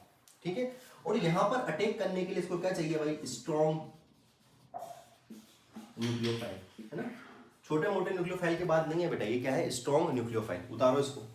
ठीक है। और यहां पर अटैक करने के लिए इसको क्या चाहिए भाई? स्ट्रॉन्ग न्यूक्लियोफाइल, है ना? छोटे मोटे न्यूक्लियोफाइल की बात नहीं है बेटा, ये क्या है? Strong nucleophile. उतारो इसको।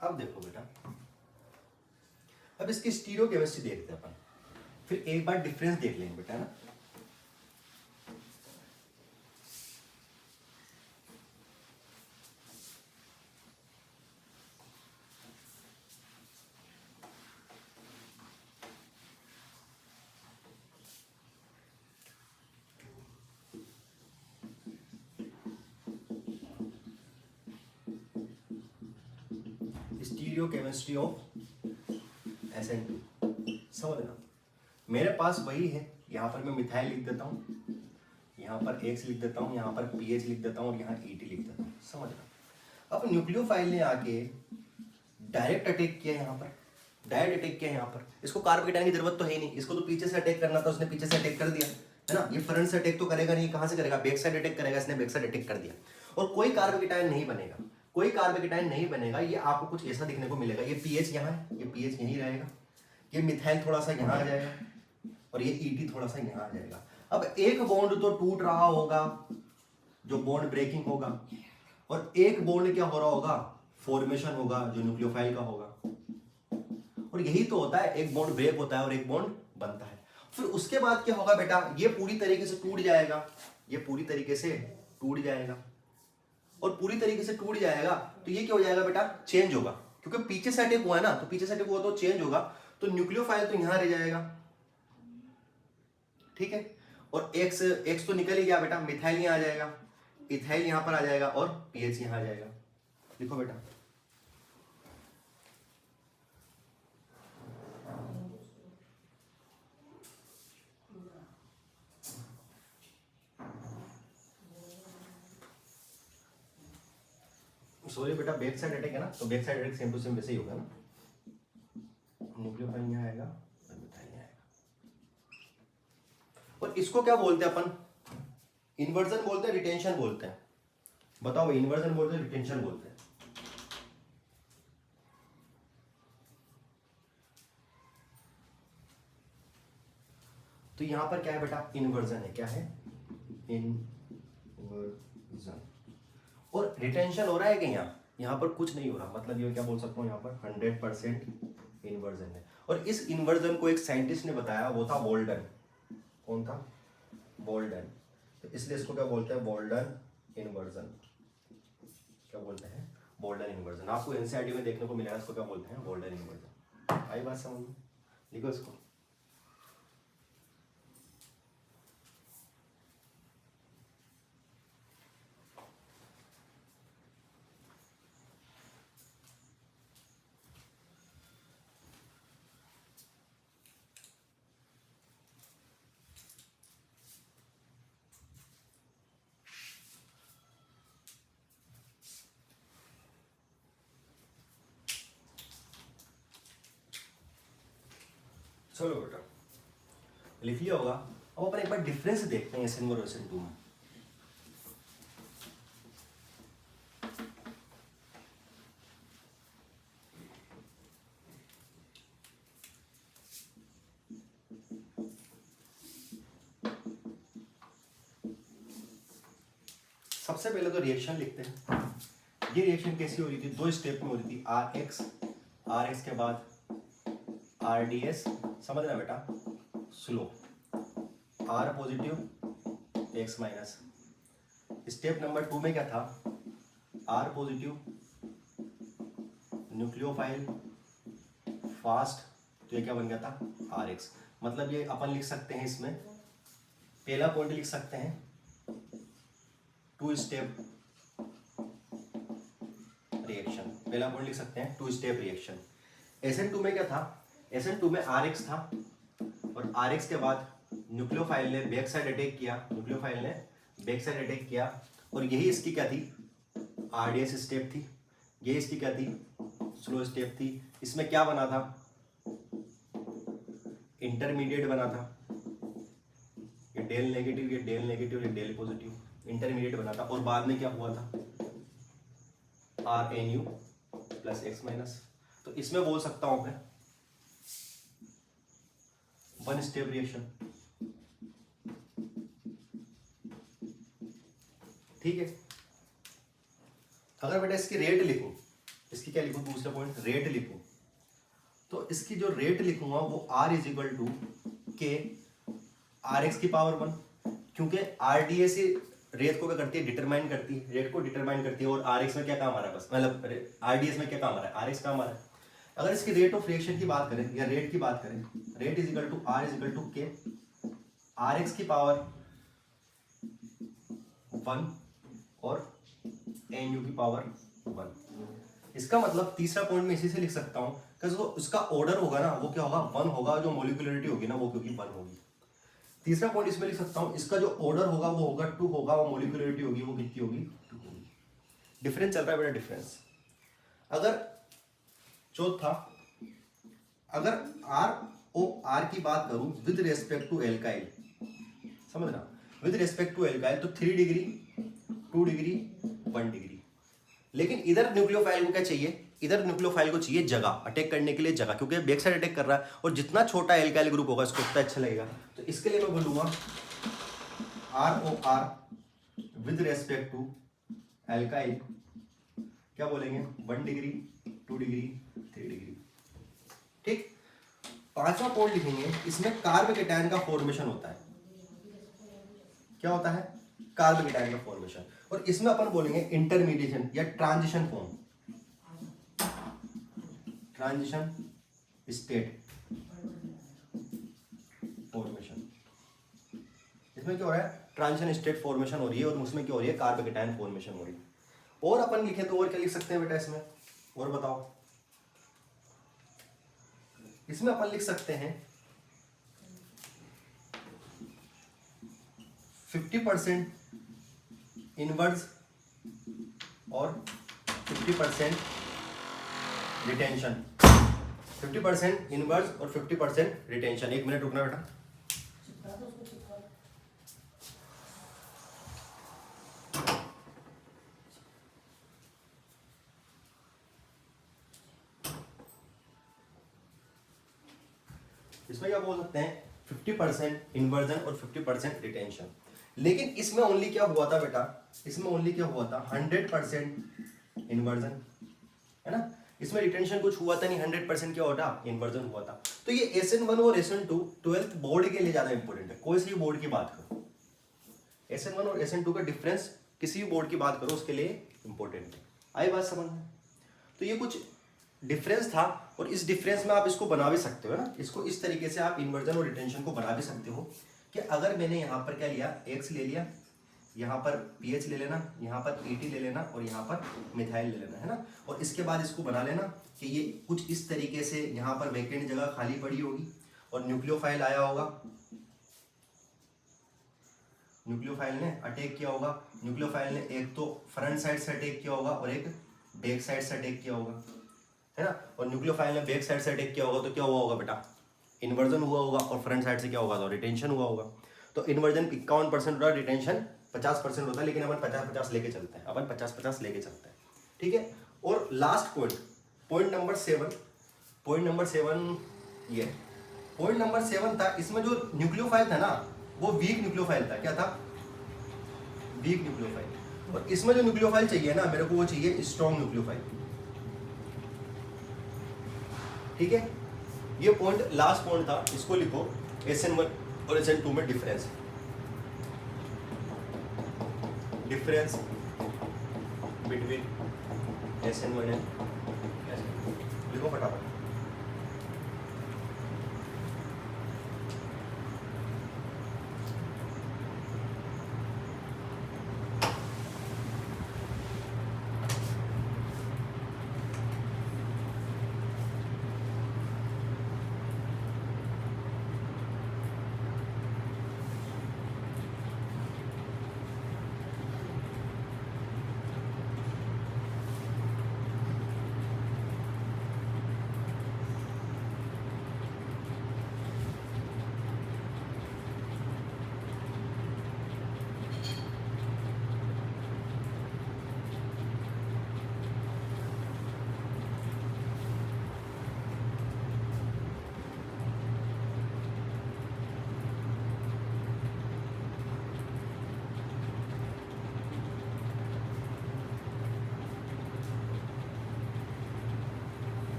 अब देखो बेटा, अब इसकी स्टीरियोकेमिस्ट्री देखते हैं अपन, फिर एक बार डिफरेंस देख लेंगे बेटा, ना। स्टीरियोकेमिस्ट्री ऑफ SN2 समझना। मेरे पास वही है, यहाँ पर मैं मिथाइल लिख देता हूँ, यहाँ पर X लिख देता हूँ, यहाँ पर PH लिख देता हूँ और यहाँ ET लिख देता हूँ, समझना। अब न्यूक्लियोफाइल ने आके डायरेक्ट अटैक किया यहाँ पर, डायरेक्ट अटैक किया यहाँ पर। इसको कार्बोकेटायन की जरूरत तो है नहीं, इसको तो पीछे से अटैक करना था, उसने पीछे से अटैक कर दिया, है ना। ये फ्रंट से अटैक तो करेगा नहीं, कहाँ से करेगा? बैक साइड अटैक करेगा, इसने बैक साइड अटैक कर दिया और कोई कार्बोकेटायन नहीं बनेगा। कोई कार्बोकेटाइन नहीं बनेगा, ये आपको कुछ ऐसा दिखने को मिलेगा। ये पीएच यहाँ है, ये पीएच यहीं रहेगा, ये मिथाइल थोड़ा सा यहाँ आ जाएगा और ये ईटी थोड़ा सा यहाँ आ जाएगा। अब एक बॉन्ड तो टूट रहा होगा, जो बॉन्ड ब्रेकिंग होगा, और एक बॉन्ड क्या हो रहा होगा, फॉर्मेशन होगा, जो न्यूक्लियोफाइल का होगा। और यही तो होता है, एक बॉन्ड ब्रेक होता है और एक बॉन्ड बनता है। फिर उसके बाद क्या होगा बेटा, ये पूरी तरीके से टूट जाएगा, ये पूरी तरीके से टूट जाएगा, और पूरी तरीके से टूट जाएगा तो ये क्या हो जाएगा बेटा, चेंज होगा, क्योंकि पीछे से अटैक हुआ है ना, तो पीछे से अटैक हुआ तो चेंज होगा, तो न्यूक्लियोफाइल तो यहां रह जाएगा, ठीक है। और एक्स एक्स तो निकल ही गया बेटा, मिथाइल यहां आ जाएगा, इथाइल यहां पर आ जाएगा और पीएच यहां आ जाएगा। लिखो बेटा, सॉरी बेटा, बैक साइड अटैक है ना, तो back side attack same to same वैसे ही होगा ना, न्यूक्लियोफाइल यहां आएगा और मिथाइल यहां आएगा। और इसको क्या बोलते हैं अपन, इन्वर्जन बोलते हैं, रिटेंशन बोलते हैं, बताओ इन्वर्जन बोलते हैं, रिटेंशन बोलते हैं? तो यहां पर क्या है बेटा, इन्वर्जन है, क्या है, इन्वर्जन। और रिटेंशन हो रहा है कि यहाँ पर कुछ नहीं हो रहा, मतलब ये क्या बोल सकता हूँ, यहाँ पर 100% इन्वर्जन है। और इस इन्वर्जन को एक साइंटिस्ट ने बताया, वो था बोल्डन। कौन था, बोल्डन। तो इसलिए इसको क्या बोलते हैं, बोल्डन इन्वर्जन। क्या बोलते हैं, बोल्डन इन्वर्जन। आपको एनसीईआरटी में देखने को मिलेगा, इसको क्या बोलते हैं, बोल्डन इन्वर्जन। आई बात समझ में, लिखो इसको। चलो बेटा, लिख लिया होगा। अब अपन एक बार डिफरेंस देखते हैं SN1 और SN2 में। सबसे पहले तो रिएक्शन लिखते हैं। ये रिएक्शन कैसी हो रही थी, दो स्टेप में हो रही थी, RX के बाद RDS, समझना बेटा, slow, R positive X minus. Step number 2 में क्या था, R पॉजिटिव, न्यूक्लियोफाइल, फास्ट, तो ये क्या बन गया था, RX। मतलब ये अपन लिख सकते हैं, इसमें पहला पॉइंट लिख सकते हैं 2 स्टेप रिएक्शन, पहला पॉइंट लिख सकते हैं 2 स्टेप रिएक्शन। SN2 में क्या था, SN2 में RX था, और RX के बाद न्यूक्लियोफाइल ने बैक साइड अटैक किया, न्यूक्लियोफाइल ने बैक साइड अटैक किया, और यही इसकी क्या थी, RDS स्टेप थी। ये इसकी क्या थी, स्लो स्टेप थी। इसमें क्या बना था, इंटरमीडिएट बना था, ये डेल नेगेटिव, ये डेल नेगेटिव, ये डेल पॉजिटिव, इंटरमीडिएट बना था। और बाद में क्या हुआ था, RNU प्लस X माइनस। तो इसमें बोल सकता हूं मैं 1 स्टेप रिएक्शन, ठीक है। अगर बेटा इसकी रेट लिखूं, इसकी क्या लिखूं, दूसरा पॉइंट रेट लिखूं, तो इसकी जो रेट लिखूंगा वो R is equal to k RX की पावर 1, क्योंकि RDS रेट को क्या करती है, डिटरमाइन करती है, रेट को डिटरमाइन करती है। और RX में क्या काम आ रहा है, बस मतलब RDS में क्या काम आ रहा है, RX काम आ रहा है। अगर इसकी रेट ऑफ रिएक्शन की बात करें या रेट की बात करें, rate is equal to R is equal to k RX की पावर 1 और NU की पावर 1। इसका मतलब तीसरा पॉइंट में इसी से लिख सकता हूं कि जो इसका ऑर्डर होगा ना, वो क्या होगा, 1 होगा, जो मॉलिक्यूलरिटी होगी ना वो क्योंकि 1 होगी। तीसरा पॉइंट इसमें लिख सकता हूं, इसका जो ऑर्डर होगा वो होगा 2 होगा, और मॉलिक्यूलरिटी होगी वो कितनी होगी, 2 होगी। डिफरेंस चल रहा है बेटा, डिफरेंस। अगर चौथा, अगर R की बात करूं विद रेस्पेक्ट टू एल्काइल, समझना, विद रेस्पेक्ट टू एल्काइल, तो 3 डिग्री, 2 डिग्री, 1 डिग्री, लेकिन इधर न्यूक्लियोफाइल को क्या चाहिए, इधर न्यूक्लियोफाइल को चाहिए जगह, अटैक करने के लिए जगह, क्योंकि बैक साइड अटैक कर रहा है और जितना छोटा एल्काइल ग्रुप होगा इसको उतना अच्छा लगेगा। तो इसके लिए मैं बोलूंगा ROR with respect to alkyl क्या बोलेंगे 1 डिग्री 2 डिग्री 3 डिग्री। ठीक, पांचवा पॉइंट लिखेंगे, इसमें कार्बोकेटायन का फॉर्मेशन होता है। क्या होता है, कार्बोकेटायन का फॉर्मेशन, और इसमें अपन बोलेंगे इंटरमीडिएशन या transition form, transition state formation. इसमें क्या हो रहा है, ट्रांजिशन स्टेट फॉर्मेशन हो रही है, और उसमें क्या हो रही है, कार्बोकेटायन फॉर्मेशन हो रही है। और अपन लिखे तो और क्या लिख सकते हैं बेटा इसमें, और बताओ। इसमें अपन लिख सकते हैं 50% इनवर्स और 50% रिटेंशन। 50% इनवर्स और 50% रिटेंशन। 1 मिनट रुकना बेटा। इसमें क्या बोल सकते हैं 50% इन्वर्जन और 50% रिटेंशन। लेकिन इसमें ओनली क्या हुआ था बेटा, इसमें ओनली क्या हुआ था 100% इन्वर्जन, है ना। इसमें रिटेंशन कुछ हुआ था नहीं, 100% क्या होता इन्वर्जन हुआ था। तो ये SN1 और SN2 12th बोर्ड के लिए ज्यादा इंपॉर्टेंट है। कोई सी बोर्ड की बात करो, SN1 और SN2 का डिफरेंस किसी भी बोर्ड की बात करो उसके लिए इंपॉर्टेंट है। आई बात समझ में। तो ये कुछ डिफरेंस था, और इस डिफरेंस में आप इसको बना भी सकते हो ना, इसको इस तरीके से आप इन्वर्जन और रिटेंशन को बना भी सकते हो कि अगर मैंने यहाँ पर क्या लिया, X ले लिया, यहाँ पर PH ले लेना, यहाँ पर ET ले लेना, और यहाँ पर मिथाइल ले लेना, है ना। और इसके बाद इसको बना लेना कि ये कुछ इस तरीके से यहाँ पर वैकेंट जगह खाली पड़ी होगी और न्यूक्लियोफाइल आया होगा, न्यूक्लियोफाइल ने अटैक किया होगा। न्यूक्लियोफाइल ने एक तो फ्रंट साइड से अटैक किया होगा और एक बैक साइड से अटैक किया होगा, है ना। और न्यूक्लियोफाइल ने बैक साइड से अटैक किया होगा तो क्या हुआ होगा बेटा, इन्वर्जन हुआ होगा, और फ्रंट साइड से क्या होगा, तो रिटेंशन हुआ होगा। तो इन्वर्जन 51% होता है, रिटेंशन 50% होता है, लेकिन अपन 50-50 लेके चलते हैं, अपन 50-50 लेके चलते हैं, ठीक है। और last point, point number 7, point number 7 ये पॉइंट नंबर 7 था। इसमें जो न्यूक्लियोफाइल था ना वो वीक न्यूक्लियोफाइल था। क्या था, वीक न्यूक्लियोफाइल। और इसमें जो न्यूक्लियोफाइल चाहिए ना मेरे को, वो चाहिए स्ट्रॉन्ग न्यूक्लियोफाइल, ठीक है। ये पॉइंट लास्ट पॉइंट था, इसको लिखो। SN1 और SN2 में difference, difference between SN1 and SN2 लिखो फटाफट।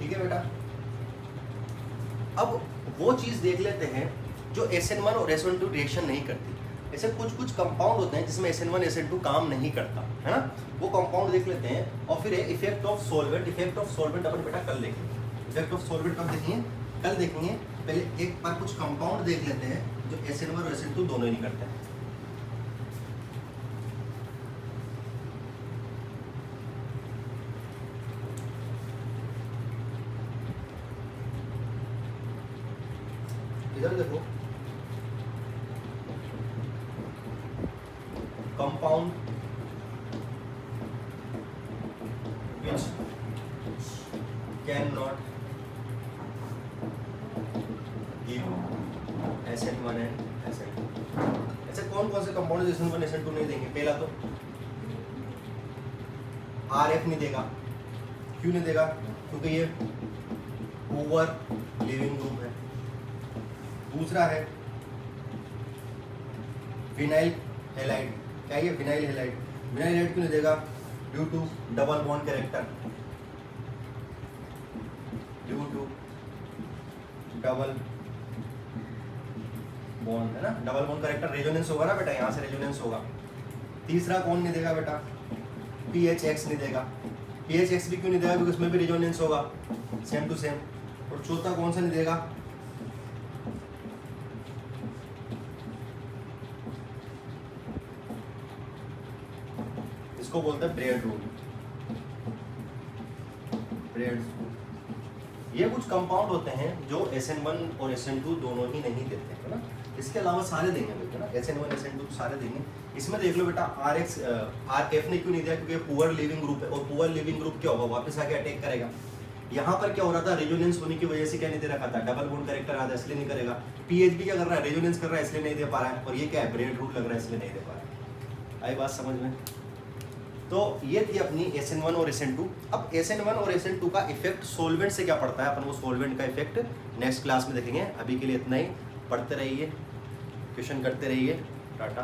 ठीक है बेटा। अब वो चीज देख लेते हैं जो SN1 और SN2 रिएक्शन नहीं करती। ऐसे कुछ कुछ कंपाउंड होते हैं जिसमें SN1 SN2 काम नहीं करता, है ना। वो कंपाउंड देख लेते हैं। और फिर effect of solvent, effect of solvent अपन बेटा कल देखेंगे। इफेक्ट ऑफ सॉल्वेंट कब देखेंगे, कल देखेंगे। पहले एक बार कुछ कंपाउंड देख लेते हैं जो SN1 और SN2 दोनों ही नहीं करते हैं। Compound which cannot give SN1 and SN2। ऐसे कौन कौन से कंपाउंड SN1 SN2 नहीं देंगे? पहला तो RF नहीं देगा। क्यों नहीं देगा? क्योंकि ये पुअर लिविंग ग्रुप है। दूसरा है विनाइल हैलाइड। क्या ये विनाइल हैलाइड? विनाइल हैलाइड क्यों नहीं देगा? Due to double bond character, due to double bond, है ना, डबल बॉन्ड कैरेक्टर। रेजोनेंस होगा ना बेटा, यहाँ से रेजोनेंस होगा। तीसरा कौन नहीं देगा बेटा? PHX नहीं देगा। PHX भी क्यों नहीं देगा? क्योंकि उसमें भी रेजोनेंस होगा सेम टू सेम। और चौथा कौन सा नहीं देगा? इसको बोलते हैं ब्रेड रूल। Bread rule. ये कुछ कंपाउंड होते हैं जो SN1 और SN2 दोनों ही नहीं देते, है ना। इसके अलावा सारे देंगे बेटा ना, SN1 SN2 सारे देंगे। इसमें देख लो बेटा RF ने क्यों नहीं दिया? क्योंकि पुअर लिविंग ग्रुप है, और पुअर लिविंग ग्रुप क्या होगा? वापस आके अटैक करेगा। यहाँ पर क्या हो रहा था? रेजोनेंस होने की वजह से क्या नहीं दे रखा था? डबल बॉन्ड कैरेक्टर आता है, इसलिए नहीं करेगा। PHB क्या कर रहा है? रेजोनेंस कर रहा है, इसलिए नहीं दे पा रहा है। और ये क्या है? ब्रेड रूल लग रहा है, इसलिए नहीं दे पा रहा है। आई बात समझ में? तो ये थी अपनी SN1 और SN2। अब SN1 और SN2 का इफेक्ट सोलवेंट से क्या पड़ता है, अपन वो सोलवेंट का इफेक्ट नेक्स्ट क्लास में देखेंगे। अभी के लिए इतना ही। पढ़ते रहिए, क्वेश्चन करते रहिए। टाटा।